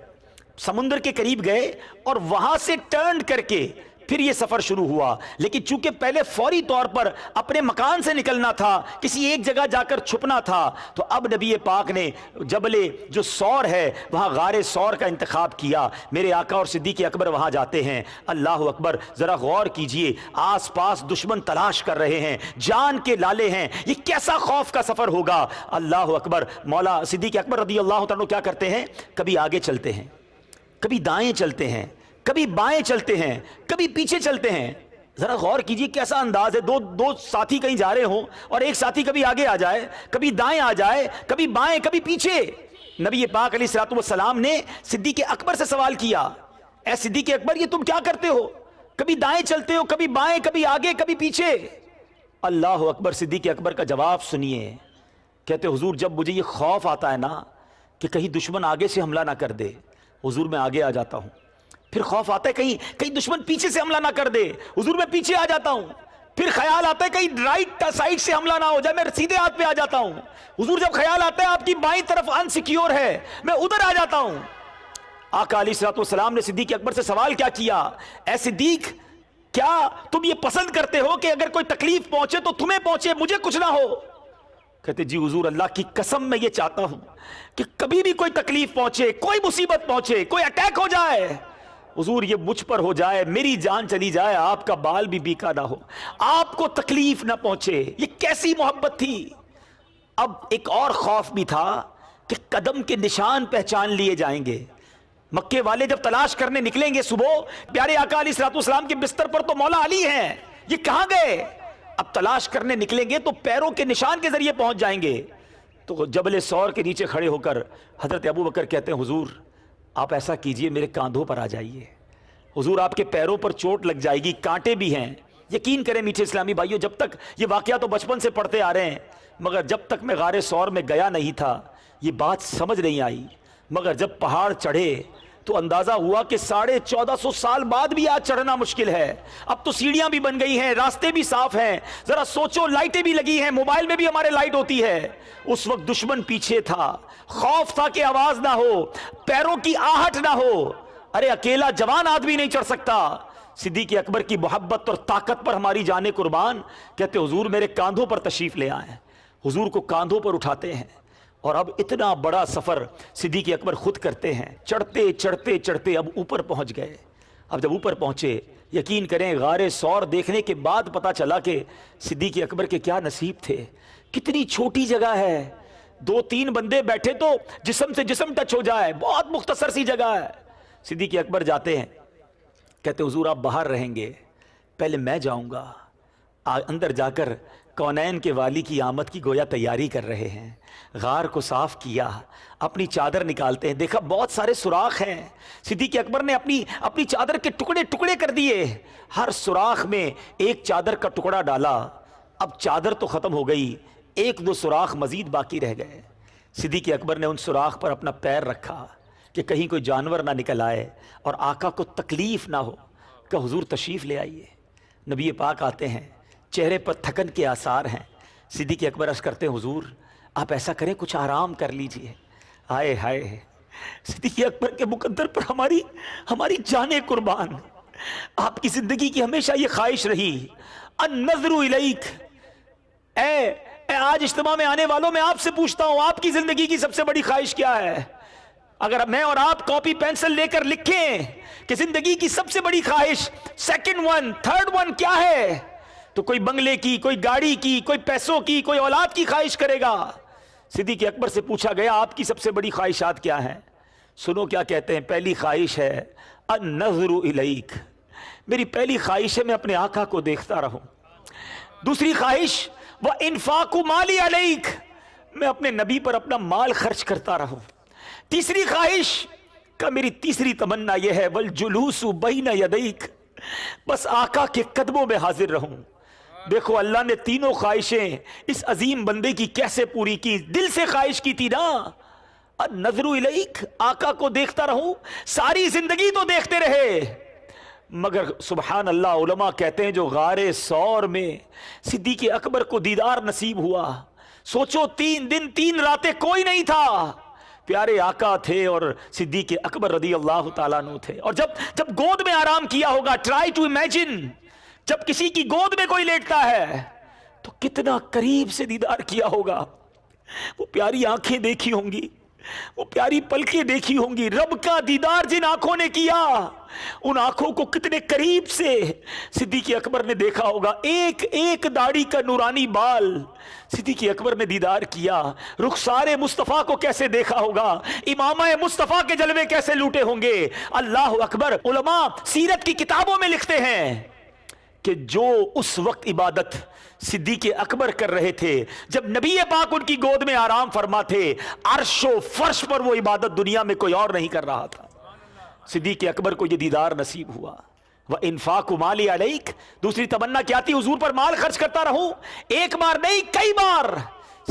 سمندر کے قریب گئے اور وہاں سے ٹرن کر کے پھر یہ سفر شروع ہوا، لیکن چونکہ پہلے فوری طور پر اپنے مکان سے نکلنا تھا، کسی ایک جگہ جا کر چھپنا تھا، تو اب نبی پاک نے جبل جو سور ہے وہاں غار سور کا انتخاب کیا۔ میرے آقا اور صدیق اکبر وہاں جاتے ہیں، اللہ اکبر ذرا غور کیجئے، آس پاس دشمن تلاش کر رہے ہیں، جان کے لالے ہیں، یہ کیسا خوف کا سفر ہوگا۔ اللہ اکبر، مولا صدیق اکبر رضی اللہ تعالیٰ کیا کرتے ہیں، کبھی آگے چلتے ہیں، کبھی دائیں چلتے ہیں، کبھی بائیں چلتے ہیں، کبھی پیچھے چلتے ہیں۔ ذرا غور کیجئے کیسا انداز ہے، دو ساتھی کہیں جا رہے ہوں اور ایک ساتھی کبھی آگے آ جائے، کبھی دائیں آ جائے، کبھی بائیں، کبھی پیچھے۔ نبی پاک علیہ الصلوۃ والسلام نے صدیق اکبر سے سوال کیا، اے صدیق اکبر یہ تم کیا کرتے ہو، کبھی دائیں چلتے ہو، کبھی بائیں، کبھی آگے، کبھی پیچھے۔ اللہ اکبر، صدیق اکبر کا جواب سنیے، کہتے حضور جب مجھے یہ خوف آتا ہے نا کہ کہیں دشمن آگے سے حملہ نہ کر دے، حضور میں آگے آ جاتا ہوں، پھر خوف آتا ہے کہیں دشمن پیچھے سے حملہ نہ کر دے، حضور میں پیچھے آ جاتا ہوں. پھر خیال آتا ہے کہیں رائٹ سائڈ سے حملہ نہ ہو جائے، میں سیدھے ہاتھ پہ آ جاتا ہوں. حضور جب خیال آتا ہے آپ کی بائیں طرف انسیکیور ہے، میں ادھر آ جاتا ہوں. آقا علیہ الصلوۃ والسلام نے صدیق اکبر سے سوال کیا کیا، اے صدیق کیا تم یہ پسند کرتے ہو کہ اگر کوئی تکلیف پہنچے تو تمہیں پہنچے، مجھے کچھ نہ ہو؟ کہتے جی حضور اللہ کی قسم میں یہ چاہتا ہوں کہ کبھی بھی کوئی تکلیف پہنچے، کوئی مصیبت پہنچے، کوئی اٹیک ہو جائے، حضور یہ مجھ پر ہو جائے، میری جان چلی جائے، آپ کا بال بھی بیکا نہ ہو، آپ کو تکلیف نہ پہنچے. یہ کیسی محبت تھی. اب ایک اور خوف بھی تھا کہ قدم کے نشان پہچان لیے جائیں گے. مکے والے جب تلاش کرنے نکلیں گے صبح، پیارے آقا علیہ الصلوۃ والسلام کے بستر پر تو مولا علی ہیں، یہ کہاں گئے؟ اب تلاش کرنے نکلیں گے تو پیروں کے نشان کے ذریعے پہنچ جائیں گے. تو جبل سور کے نیچے کھڑے ہو کر حضرت ابو بکر کہتے ہیں حضور آپ ایسا کیجئے میرے کاندھوں پر آ جائیے، حضور آپ کے پیروں پر چوٹ لگ جائے گی، کانٹے بھی ہیں. یقین کریں میٹھے اسلامی بھائیوں، جب تک یہ واقعہ تو بچپن سے پڑھتے آ رہے ہیں، مگر جب تک میں غار سور میں گیا نہیں تھا یہ بات سمجھ نہیں آئی. مگر جب پہاڑ چڑھے تو اندازہ ہوا کہ 1450 سال بعد بھی آج چڑھنا مشکل ہے. اب تو سیڑھیاں بھی بن گئی ہیں، راستے بھی صاف ہیں. ذرا سوچو، لائٹیں بھی لگی ہیں، موبائل میں بھی ہمارے لائٹ ہوتی ہے. اس وقت دشمن پیچھے تھا، خوف تھا کہ آواز نہ ہو، پیروں کی آہٹ نہ ہو. ارے اکیلا جوان آدمی نہیں چڑھ سکتا. صدیق اکبر کی محبت اور طاقت پر ہماری جانیں قربان. کہتے حضور میرے کاندھوں پر تشریف لے آئیں. حضور کو کاندھوں پر اٹھاتے ہیں اور اب اتنا بڑا سفر صدیق اکبر خود کرتے ہیں. چڑھتے چڑھتے چڑھتے اب اوپر پہنچ گئے. اب جب اوپر پہنچے، یقین کریں غار سور دیکھنے کے بعد پتا چلا کہ صدیق اکبر کے کیا نصیب تھے. کتنی چھوٹی جگہ ہے، 2-3 بندے بیٹھے تو جسم سے جسم ٹچ ہو جائے، بہت مختصر سی جگہ ہے. صدیق اکبر جاتے ہیں، کہتے حضور آپ باہر رہیں گے، پہلے میں جاؤں گا. اندر جا کر کونین کے والی کی آمد کی گویا تیاری کر رہے ہیں. غار کو صاف کیا، اپنی چادر نکالتے ہیں، دیکھا بہت سارے سوراخ ہیں. صدیق اکبر نے اپنی چادر کے ٹکڑے ٹکڑے کر دیے، ہر سوراخ میں ایک چادر کا ٹکڑا ڈالا. اب چادر تو ختم ہو گئی، 1-2 سوراخ مزید باقی رہ گئے. صدیق اکبر نے ان سوراخ پر اپنا پیر رکھا کہ کہیں کوئی جانور نہ نکل آئے اور آقا کو تکلیف نہ ہو. کہ حضور تشریف لے آئیے. نبی پاک آتے ہیں، چہرے پر تھکن کے آثار ہیں. صدیق اکبر عرض کرتے ہیں حضور آپ ایسا کریں کچھ آرام کر لیجئے. ہائے ہائے، صدیق اکبر کے مقدر پر ہماری جانیں قربان. آپ کی زندگی کی ہمیشہ یہ خواہش رہی، النظر الیک. اے آج اجتماع میں آنے والوں میں آپ سے پوچھتا ہوں آپ کی زندگی کی سب سے بڑی خواہش کیا ہے؟ اگر میں اور آپ کاپی پینسل لے کر لکھیں کہ زندگی کی سب سے بڑی خواہش، سیکنڈ ون، تھرڈ ون کیا ہے، تو کوئی بنگلے کی، کوئی گاڑی کی، کوئی پیسوں کی، کوئی اولاد کی خواہش کرے گا. صدیق اکبر سے پوچھا گیا آپ کی سب سے بڑی خواہشات کیا ہیں؟ سنو کیا کہتے ہیں. پہلی خواہش ہے النظر الیک، میری پہلی خواہش ہے میں اپنے آقا کو دیکھتا رہوں. دوسری خواہش وانفاق مالی علیک، میں اپنے نبی پر اپنا مال خرچ کرتا رہوں. تیسری خواہش کا میری تیسری تمنا یہ ہے والجلوس بین یدیک، بس آقا کے قدموں میں حاضر رہوں. دیکھو اللہ نے تینوں خواہشیں اس عظیم بندے کی کیسے پوری کی. دل سے خواہش کی تھی نا، النظر الیک، آقا کو دیکھتا رہوں. ساری زندگی تو دیکھتے رہے، مگر سبحان اللہ علماء کہتے ہیں جو غار سور میں صدیق اکبر کو دیدار نصیب ہوا، سوچو 3 دن 3 راتیں کوئی نہیں تھا، پیارے آقا تھے اور صدیق اکبر رضی اللہ تعالیٰ عنہ تھے. اور جب گود میں آرام کیا ہوگا، ٹرائی ٹو امیجن، جب کسی کی گود میں کوئی لیٹتا ہے تو کتنا قریب سے دیدار کیا ہوگا. وہ پیاری آنکھیں دیکھی ہوں گی، وہ پیاری پلکیں دیکھی ہوں گی. رب کا دیدار جن آنکھوں نے کیا، ان آنکھوں کو کتنے قریب سے صدیق اکبر نے دیکھا ہوگا. ایک ایک داڑھی کا نورانی بال صدیق اکبر نے دیدار کیا. رخسار مصطفیٰ کو کیسے دیکھا ہوگا، امامہ مصطفیٰ کے جلوے کیسے لوٹے ہوں گے. اللہ اکبر. علماء سیرت کی کتابوں میں لکھتے ہیں کہ جو اس وقت عبادت صدیق اکبر کر رہے تھے جب نبی پاک ان کی گود میں آرام فرما تھے، عرش و فرش پر وہ عبادت دنیا میں کوئی اور نہیں کر رہا تھا. صدیق اکبر کو یہ دیدار نصیب ہوا. وَإِنفَاقُ مَالِي عَلَيْكَ، دوسری تمنا کیا تھی؟ حضور پر مال خرچ کرتا رہوں. ایک بار نہیں، کئی بار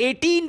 18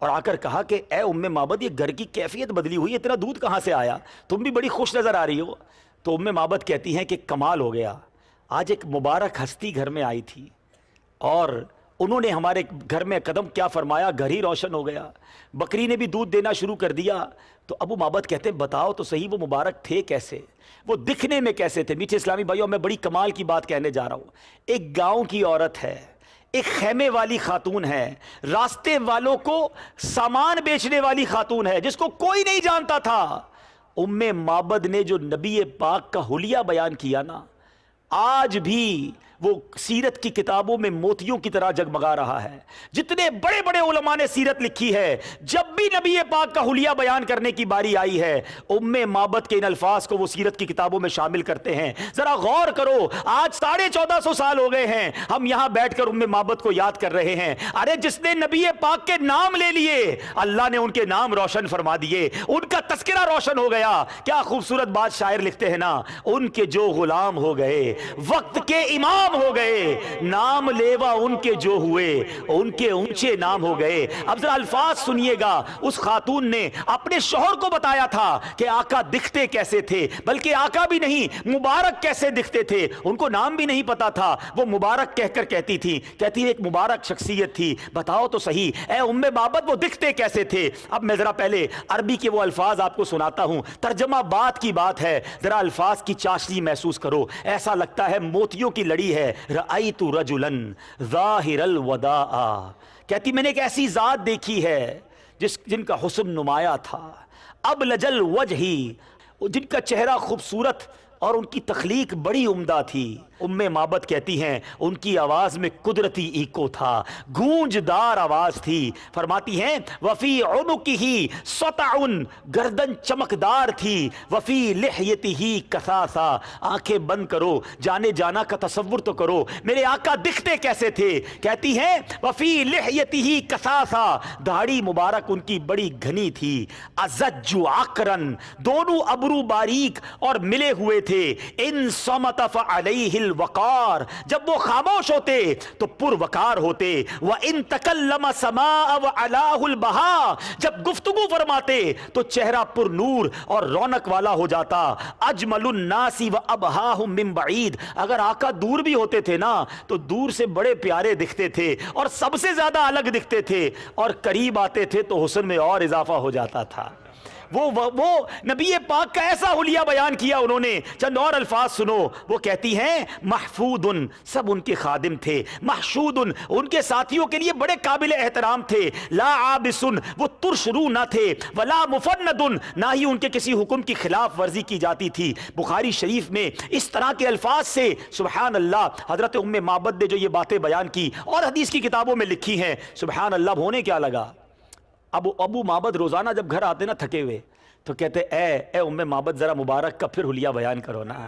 اور آ کر کہا کہ اے ام معبد، یہ گھر کی کیفیت بدلی ہوئی، اتنا دودھ کہاں سے آیا؟ تم بھی بڑی خوش نظر آ رہی ہو۔ تو ام معبد کہتی ہیں کہ کمال ہو گیا، آج ایک مبارک ہستی گھر میں آئی تھی اور انہوں نے ہمارے گھر میں قدم کیا فرمایا، گھر ہی روشن ہو گیا، بکری نے بھی دودھ دینا شروع کر دیا۔ تو ابو معبد کہتے ہیں بتاؤ تو صحیح وہ مبارک تھے کیسے، وہ دکھنے میں کیسے تھے؟ میٹھے اسلامی بھائیوں، میں بڑی کمال کی بات کہنے جا رہا ہوں۔ ایک گاؤں کی عورت ہے، ایک خیمے والی خاتون ہے، راستے والوں کو سامان بیچنے والی خاتون ہے، جس کو کوئی نہیں جانتا تھا۔ ام معبد نے جو نبی پاک کا حلیہ بیان کیا نا، آج بھی وہ سیرت کی کتابوں میں موتیوں کی طرح جگمگا رہا ہے۔ جتنے بڑے بڑے علماء نے سیرت لکھی ہے، جب بھی نبی پاک کا حلیہ بیان کرنے کی باری آئی ہے، ام معبد کے ان الفاظ کو وہ سیرت کی کتابوں میں شامل کرتے ہیں۔ ذرا غور کرو، آج 1450 سال ہو گئے ہیں، ہم یہاں بیٹھ کر ام معبد کو یاد کر رہے ہیں۔ ارے جس نے نبی پاک کے نام لے لیے، اللہ نے ان کے نام روشن فرما دیے، ان کا تذکرہ روشن ہو گیا۔ کیا خوبصورت بات شاعر لکھتے ہیں نا، ان کے جو غلام ہو گئے وقت کے امام ہو گئے، نام لیوا ان کے جو ہوئے ان کے اونچے نام ہو گئے۔ اب ذرا الفاظ سنیے گا، اس خاتون نے اپنے شوہر کو بتایا تھا کہ آقا دکھتے کیسے تھے، بلکہ آقا بھی نہیں، مبارک کیسے دکھتے تھے، ان کو نام بھی نہیں پتا تھا، وہ مبارک کہہ کر کہتی تھی، کہتی ہے ایک مبارک شخصیت تھی، بتاؤ تو صحیح اے ام معبد وہ دکھتے کیسے تھے۔ اب میں ذرا پہلے عربی کے وہ الفاظ آپ کو سناتا ہوں، ترجمہ بات کی بات ہے، ذرا الفاظ کی چاشنی محسوس کرو، ایسا لگتا ہے موتیوں کی لڑی ہے۔ رأیت رجلا ظاہر الوداع، کہتی میں نے ایک ایسی ذات دیکھی ہے جن کا حسن نمایاں تھا، ابلج الوجہی، جن کا چہرہ خوبصورت اور ان کی تخلیق بڑی عمدہ تھی۔ ام معبد کہتی ہیں ان کی آواز میں قدرتی ایکو تھا، گونجدار آواز تھی۔ فرماتی ہیں وفی عنقہ سطع، گردن چمکدار تھی، وفی لحیتہ کثاثا، آنکھیں بند کرو، جانے جانا کا تصور تو کرو، میرے آقا دکھتے کیسے تھے؟ کہتی ہیں وفی لحیتہ کثاثا، داڑھی مبارک ان کی بڑی گھنی تھی، ازج عقرن، دونوں ابرو باریک اور ملے ہوئے تھے، ان صمت فعلیہ الوقار، جب وہ خاموش ہوتے تو پر وقار ہوتے، وَإِن تَكَلَّمَ سَمَاءَ وَعَلَاهُ الْبَهَا، جب گفتگو فرماتے تو چہرہ پر نور اور رونق والا ہو جاتا، اجمل الناس وَأَبْهَاهُمْ مِن بعید، اگر آقا دور بھی ہوتے تھے نا تو دور سے بڑے پیارے دکھتے تھے اور سب سے زیادہ الگ دکھتے تھے، اور قریب آتے تھے تو حسن میں اور اضافہ ہو جاتا تھا۔ وہ نبی پاک کا ایسا حلیہ بیان کیا انہوں نے۔ چند اور الفاظ سنو، وہ کہتی ہیں محفوظ، سب ان کے خادم تھے، محشود، ان کے ساتھیوں کے لیے بڑے قابل احترام تھے، لا عابس، وہ ترش رو نہ تھے، ولا مفند، نہ ہی ان کے کسی حکم کی خلاف ورزی کی جاتی تھی۔ بخاری شریف میں اس طرح کے الفاظ سے سبحان اللہ حضرت ام معبد نے جو یہ باتیں بیان کی اور حدیث کی کتابوں میں لکھی ہیں، سبحان اللہ، اب ہونے کیا لگا، ابو معبد روزانہ جب گھر آتے نا تھکے ہوئے تو کہتے اے ام معبد ذرا مبارک کا پھر حلیہ بیان کرو نا،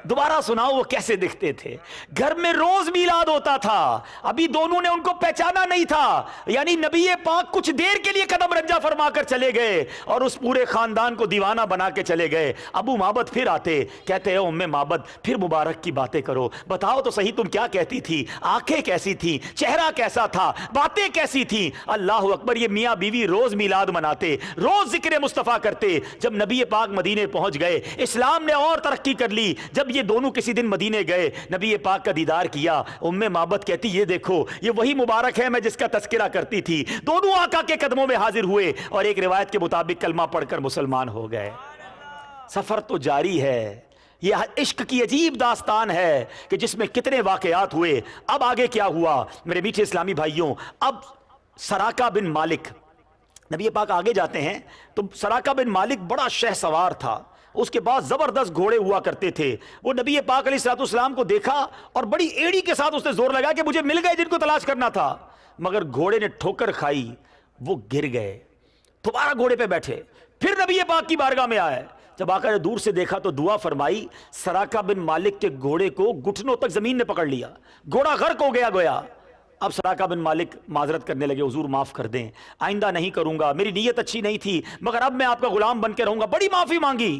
دوبارہ سناؤ وہ کیسے دکھتے تھے۔ گھر میں روز میلاد ہوتا تھا، ابھی دونوں نے ان کو پہچانا نہیں تھا، یعنی نبی پاک کچھ دیر کے لیے قدم رنجا فرما کر چلے گئے اور اس پورے خاندان کو دیوانہ بنا کے چلے گئے۔ ابو معبد پھر آتے، کہتے ہیں ام معبد پھر مبارک کی باتیں کرو، بتاؤ تو صحیح تم کیا کہتی تھی، آنکھیں کیسی تھی، چہرہ کیسا تھا، باتیں کیسی تھی۔ اللہ اکبر، یہ میاں بیوی روز میلاد مناتے، روز ذکر مصطفیٰ کرتے۔ جب نبی پاک مدینے پہنچ گئے، اسلام نے اور ترقی کر لی، جب یہ دونوں کسی دن مدینے گئے، نبی پاک کا دیدار کیا، ام معبد کہتی یہ دیکھو یہ وہی مبارک ہے میں جس کا تذکرہ کرتی تھی۔ دونوں آقا کے قدموں میں حاضر ہوئے اور ایک روایت کے مطابق کلمہ پڑھ کر مسلمان ہو گئے۔ سفر تو جاری ہے، یہ عشق کی عجیب داستان ہے کہ جس میں کتنے واقعات ہوئے۔ اب آگے کیا ہوا میرے میٹھے اسلامی بھائیوں؟ اب سراقہ بن مالک، نبی پاک آگے جاتے ہیں تو سراقہ بن مالک بڑا شہ سوار تھا، اس کے بعد زبردست گھوڑے ہوا کرتے تھے۔ وہ نبی پاک علیہ الصلوۃ والسلام کو دیکھا اور بڑی ایڑی کے ساتھ اس نے زور لگا کہ مجھے مل گئے جن کو تلاش کرنا تھا، مگر گھوڑے نے ٹھوکر کھائی، وہ گر گئے۔ دوبارہ گھوڑے پہ بیٹھے، پھر نبی پاک کی بارگاہ میں آئے، جب آقا نے دور سے دیکھا تو دعا فرمائی، سراقہ بن مالک کے گھوڑے کو گھٹنوں تک زمین نے پکڑ لیا، گھوڑا غرق ہو گیا گویا۔ اب سراقہ بن مالک معذرت کرنے لگے، حضور معاف کر دیں، آئندہ نہیں کروں گا، میری نیت اچھی نہیں تھی، مگر اب میں آپ کا غلام بن کے رہوں گا، بڑی معافی مانگی۔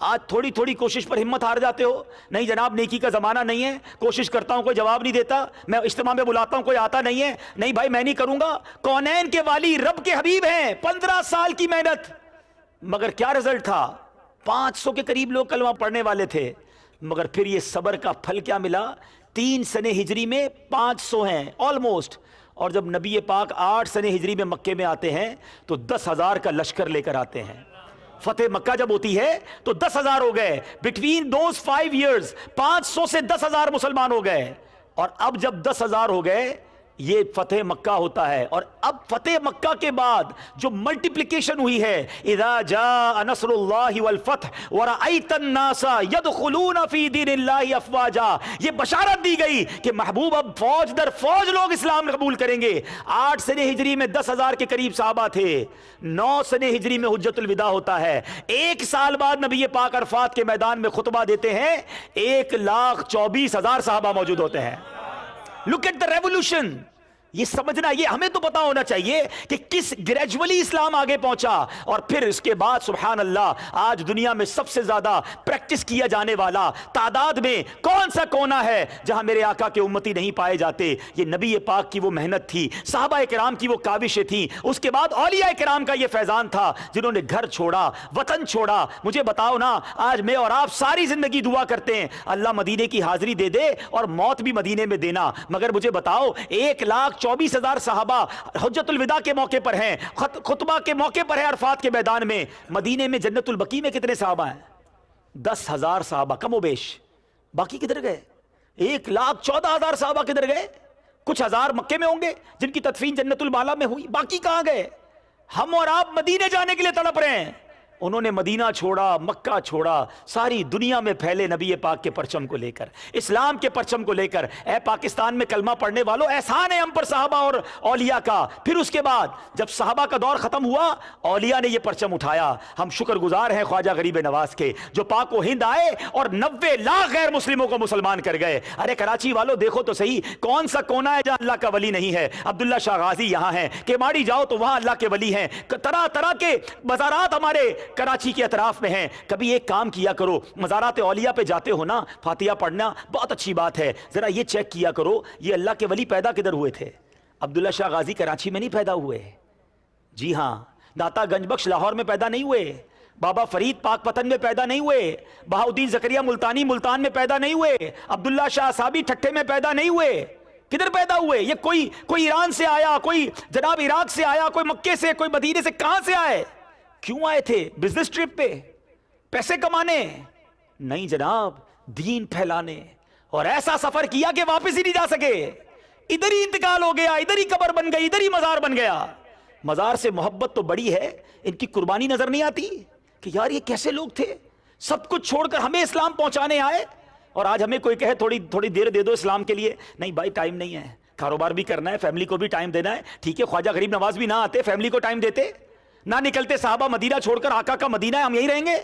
آج تھوڑی تھوڑی کوشش پر ہمت ہار جاتے ہو. نہیں جناب نیکی کا زمانہ نہیں ہے, کوشش کرتا ہوں کوئی جواب نہیں دیتا, میں اجتماع میں بلاتا ہوں کوئی آتا نہیں ہے, نہیں بھائی میں نہیں کروں گا. کونین کے والی رب کے حبیب ہیں, 15 سال کی محنت, مگر کیا رزلٹ تھا؟ 500 کے قریب لوگ کلمہ پڑھنے والے تھے, مگر پھر یہ صبر کا پھل کیا ملا؟ 3 سنہ ہجری میں 500 ہیں آلموسٹ, اور جب نبی پاک 8 سنہ ہجری میں مکے میں آتے ہیں تو 10,000 کا لشکر لے کر آتے ہیں. فتح مکہ جب ہوتی ہے تو 10,000 ہو گئے. بٹوین دوز 5 ایئرز 500 سے 10,000 مسلمان ہو گئے, اور اب جب 10,000 ہو گئے یہ فتح مکہ ہوتا ہے. اور اب فتح مکہ کے بعد جو ملٹیپلیکیشن ہوئی ہے, اذا جاء نصر اللہ والفتح ورأیت الناس یدخلون فی دین اللہ افواجا, یہ بشارت دی گئی کہ محبوب اب فوج در فوج لوگ اسلام قبول کریں گے. 8 سنہ ہجری میں 10,000 کے قریب صحابہ تھے, 9 سنہ ہجری میں حجت الوداع ہوتا ہے, 1 سال بعد نبی پاک عرفات کے میدان میں خطبہ دیتے ہیں, 1,24,000 صحابہ موجود ہوتے ہیں. Look at the revolution. یہ سمجھنا, یہ ہمیں تو پتا ہونا چاہیے کہ کس گریجولی اسلام آگے پہنچا, اور پھر اس کے بعد سبحان اللہ آج دنیا میں سب سے زیادہ پریکٹس کیا جانے والا تعداد میں کون سا کونا ہے جہاں میرے آقا کے امتی نہیں پائے جاتے؟ یہ نبی پاک کی وہ محنت تھی, صحابہ کرام کی وہ کاوشیں تھیں, اس کے بعد اولیاء کرام کا یہ فیضان تھا جنہوں نے گھر چھوڑا, وطن چھوڑا. مجھے بتاؤ نا, آج میں اور آپ ساری زندگی دعا کرتے ہیں اللہ مدینے کی حاضری دے دے اور موت بھی مدینے میں دینا, مگر مجھے بتاؤ 1,24,000 صحابہ حجت الوداع کے موقع پر ہیں, خطبہ کے موقع پر ہیں عرفات کے میدان میں. مدینے میں جنت البقیع میں کتنے صحابہ ہیں؟ 10,000 صحابہ کم و بیش. باقی کدھر گئے؟ 1,14,000 صحابہ کدھر گئے؟ کچھ ہزار مکے میں ہوں گے جن کی تدفین جنت المالا میں ہوئی, باقی کہاں گئے؟ ہم اور آپ مدینے جانے کے لیے تڑپ رہے ہیں, انہوں نے مدینہ چھوڑا, مکہ چھوڑا, ساری دنیا میں پھیلے نبی پاک کے پرچم کو لے کر, اسلام کے پرچم کو لے کر. اے پاکستان میں کلمہ پڑھنے والوں, احسان ہے ہم پر صحابہ اور اولیاء کا. پھر اس کے بعد جب صحابہ کا دور ختم ہوا, اولیاء نے یہ پرچم اٹھایا. ہم شکر گزار ہیں خواجہ غریب نواز کے جو پاک و ہند آئے اور 90 لاکھ غیر مسلموں کو مسلمان کر گئے. ارے کراچی والوں دیکھو تو صحیح, کون سا کونا ہے جہاں اللہ کا ولی نہیں ہے؟ عبداللہ شاہ غازی یہاں ہیں, کیماڑی جاؤ تو وہاں اللہ کے ولی ہیں, طرح طرح کے مزارات ہمارے کراچی کے اطراف میں ہیں. کبھی ایک کام کیا کرو, مزارات اولیاء پہ جاتے ہو نا, فاتحہ پڑھنا بہت اچھی بات ہے, ذرا یہ چیک کیا کرو یہ اللہ کے ولی پیدا کدھر ہوئے تھے؟ عبداللہ شاہ غازی کراچی میں نہیں پیدا ہوئے, جی ہاں, داتا گنج بخش لاہور میں پیدا نہیں ہوئے, بابا فرید پاک پتن میں پیدا نہیں ہوئے, بہاؤدین زکریا ملتانی ملتان میں پیدا نہیں ہوئے, عبداللہ شاہ صابی ٹھٹھے میں پیدا نہیں ہوئے. کدھر پیدا ہوئے؟ یہ کوئی ایران سے آیا, کوئی جناب عراق سے آیا, کوئی مکے سے, کوئی مدینے سے, کہاں سے آئے؟ کیوں آئے تھے؟ بزنس ٹرپ پہ, پیسے کمانے؟ نہیں جناب, دین پھیلانے. اور ایسا سفر کیا کہ واپس ہی نہیں جا سکے, ادھر ہی انتقال ہو گیا, ادھر ہی قبر بن گئی, ادھر ہی مزار بن گیا. مزار سے محبت تو بڑی ہے, ان کی قربانی نظر نہیں آتی کہ یار یہ کیسے لوگ تھے, سب کچھ چھوڑ کر ہمیں اسلام پہنچانے آئے. اور آج ہمیں کوئی کہے تھوڑی دیر دے دو اسلام کے لیے, نہیں بھائی ٹائم نہیں ہے, کاروبار بھی کرنا ہے, فیملی کو بھی ٹائم دینا ہے. ٹھیک ہے, خواجہ غریب نواز بھی نہ آتے, فیملی کو ٹائم دیتے, نہ نکلتے صحابہ مدینہ چھوڑ کر, آقا کا مدینہ ہے ہم یہی رہیں گے,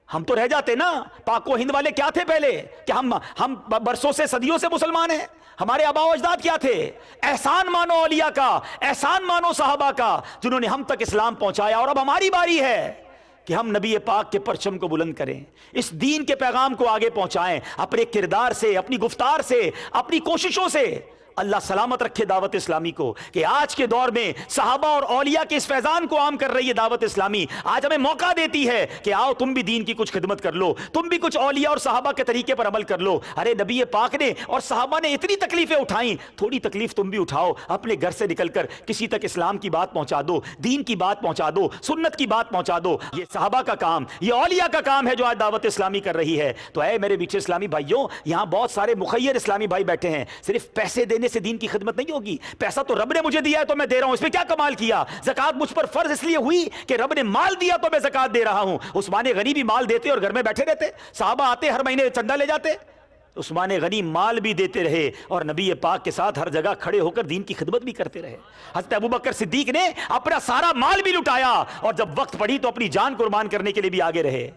ہم تو رہ جاتے نا. پاک و ہند والے کیا تھے پہلے کہ ہم برسوں سے صدیوں سے مسلمان ہیں؟ ہمارے آبا و اجداد کیا تھے؟ احسان مانو اولیاء کا, احسان مانو صحابہ کا جنہوں نے ہم تک اسلام پہنچایا. اور اب ہماری باری ہے کہ ہم نبی پاک کے پرچم کو بلند کریں, اس دین کے پیغام کو آگے پہنچائیں, اپنے کردار سے, اپنی گفتار سے, اپنی کوششوں سے. اللہ سلامت رکھے دعوت اسلامی کو کہ آج کے دور میں صحابہ اور اولیاء کے اس فیضان کو عام کر رہی ہے دعوت اسلامی. آج ہمیں موقع دیتی ہے کہ آؤ تم بھی دین کی کچھ خدمت کر لو, تم بھی کچھ اولیاء اور صحابہ کے طریقے پر عمل کر لو. ارے نبی پاک نے اور صحابہ نے اتنی تکلیفیں اٹھائیں, تھوڑی تکلیف تم بھی اٹھاؤ, اپنے گھر سے نکل کر کسی تک اسلام کی بات پہنچا دو, دین کی بات پہنچا دو, سنت کی بات پہنچا دو. یہ صحابہ کا کام, یہ اولیاء کا کام ہے جو آج دعوت اسلامی کر رہی ہے. تو اے میرے میٹھے اسلامی بھائیوں, یہاں بہت سارے مخیر اسلامی بھائی بیٹھے ہیں, صرف پیسے دینے سے دین کی خدمت نہیں ہوگی. پیسہ تو رب نے مجھے دیا ہے تو میں دے رہا ہوں, اس میں کیا کمال کیا؟ زکات مجھ پر فرض اس لیے ہوئی کہ رب نے مال دیا تو میں زکات دے رہا ہوں. عثمان غنی بھی مال دیتے اور گھر میں بیٹھے رہتے, صحابہ آتے ہر مہینے چندہ لے جاتے. عثمان غنی مال بھی دیتے رہے اور نبی پاک کے ساتھ ہر جگہ کھڑے ہو کر دین کی خدمت بھی کرتے رہے. حضرت ابوبکر صدیق نے اپنا سارا مال بھی لٹایا اور جب وقت پڑی تو اپنی جان قربان کرنے کے لیے بھی آگے رہے.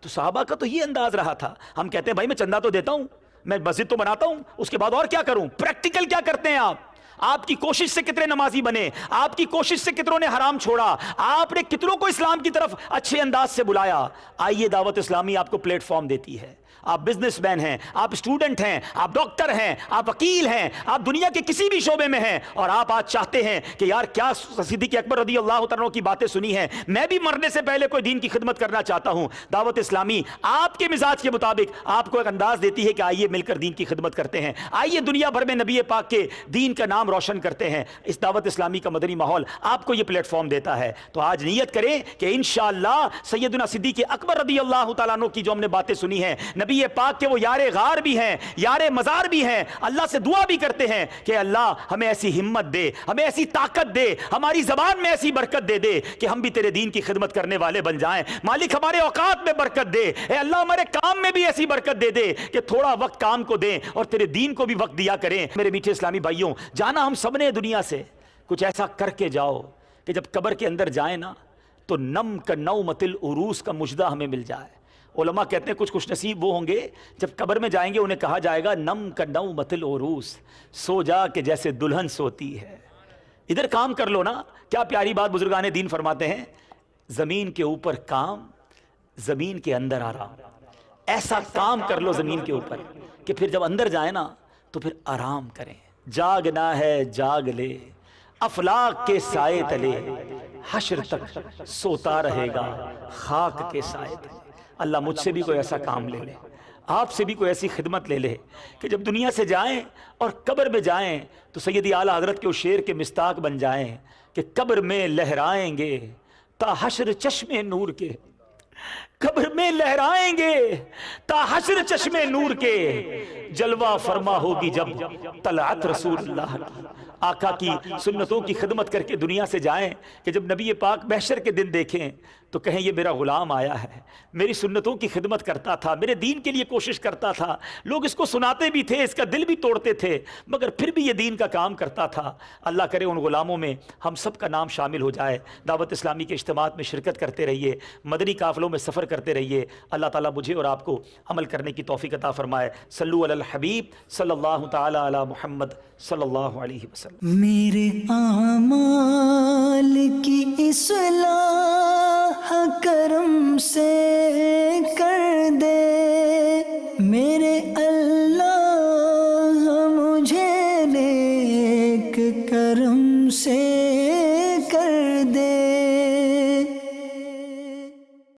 تو صحابہ کا تو یہ انداز رہا تھا. ہم کہتے ہیں بھائی میں چندہ تو دیتا ہوں, میں مسجد تو بناتا ہوں, اس کے بعد اور کیا کروں؟ پریکٹیکل کیا کرتے ہیں آپ؟ آپ کی کوشش سے کتنے نمازی بنے, آپ کی کوشش سے کتنوں نے حرام چھوڑا, آپ نے کتنوں کو اسلام کی طرف اچھے انداز سے بلایا. آئیے دعوت اسلامی آپ کو پلیٹ فارم دیتی ہے. آپ بزنس مین ہیں, آپ اسٹوڈنٹ ہیں, آپ ڈاکٹر ہیں, آپ وکیل ہیں, آپ دنیا کے کسی بھی شعبے میں ہیں, اور آپ آج چاہتے ہیں کہ یار کیا صدیق اکبر رضی اللہ تعالیٰ عنہ کی باتیں سنی ہیں, میں بھی مرنے سے پہلے کوئی دین کی خدمت کرنا چاہتا ہوں. دعوت اسلامی آپ کے مزاج کے مطابق آپ کو ایک انداز دیتی ہے کہ آئیے مل کر دین کی خدمت کرتے ہیں, آئیے دنیا بھر میں نبی پاک کے دین کا نام روشن کرتے ہیں. اس دعوت اسلامی کا مدنی ماحول آپ کو یہ پلیٹ فارم دیتا ہے. تو آج نیت کریں کہ انشاءاللہ سیدنا صدیق اکبر رضی اللہ تعالیٰ عنہ کی جو ہم نے باتیں سنی ہیں, نبی پاک کے وہ یار غار بھی ہیں, یار مزار بھی ہیں, اللہ سے دعا بھی کرتے ہیں کہ اللہ ہمیں ایسی ہمت دے, ہمیں ایسی طاقت دے, ہماری زبان میں ایسی برکت دے دے کہ ہم بھی تیرے دین کی خدمت کرنے والے بن جائیں. مالک ہمارے اوقات میں برکت دے, اے اللہ ہمارے کام میں بھی ایسی برکت دے دے کہ تھوڑا وقت کام کو دیں اور تیرے دین کو بھی وقت دیا کریں. میرے میٹھے اسلامی بھائیوں, جانا ہم سب نے دنیا سے, کچھ ایسا کر کے جاؤ کہ جب قبر کے اندر جائیں نا تو نم کا نومت العروس کا مجدہ ہمیں مل جائے. علماء کہتے ہیں کچھ خوش نصیب وہ ہوں گے جب قبر میں جائیں گے انہیں کہا جائے گا نم کا نومت العروس, سو جا کہ جیسے دلہن سوتی ہے. ادھر کام کر لو نا. کیا پیاری بات بزرگان دین فرماتے ہیں, زمین کے اوپر کام, زمین کے اندر آرام. ایسا کام کر لو زمین کے اوپر کہ پھر جب اندر جائیں نا تو پھر آرام کریں. جاگنا ہے جاگ لے, افلاک کے سائے تلے, حشر تک سوتا رہے گا خاک کے سائے تلے. اللہ مجھ سے بھی کوئی ایسا کام لے لے, آپ سے بھی کوئی ایسی خدمت لے لے کہ جب دنیا سے جائیں اور قبر میں جائیں تو سیدی اعلیٰ حضرت کے اس شعر کے مصداق بن جائیں کہ قبر میں لہرائیں گے تا حشر چشمے نور کے, قبر میں لہرائیں گے تا حشر چشمے نور کے, جلوہ فرما ہوگی جب طلعت رسول اللہ. آقا کی سنتوں کی خدمت کر کے دنیا سے جائیں کہ جب نبی پاک محشر کے دن دیکھیں تو کہیں یہ میرا غلام آیا ہے, میری سنتوں کی خدمت کرتا تھا, میرے دین کے لیے کوشش کرتا تھا, لوگ اس کو سناتے بھی تھے, اس کا دل بھی توڑتے تھے, مگر پھر بھی یہ دین کا کام کرتا تھا. اللہ کرے ان غلاموں میں ہم سب کا نام شامل ہو جائے. دعوت اسلامی کے اجتماعات میں شرکت کرتے رہیے, مدنی قافلوں میں سفر کرتے رہیے. اللہ تعالیٰ مجھے اور آپ کو عمل کرنے کی توفیق عطا فرمائے. صلو علی الحبیب صلی اللہ تعالی علی محمد صلی اللہ علیہ وسلم. میرے اعمال کی اصلاح کرم سے کر دے, میرے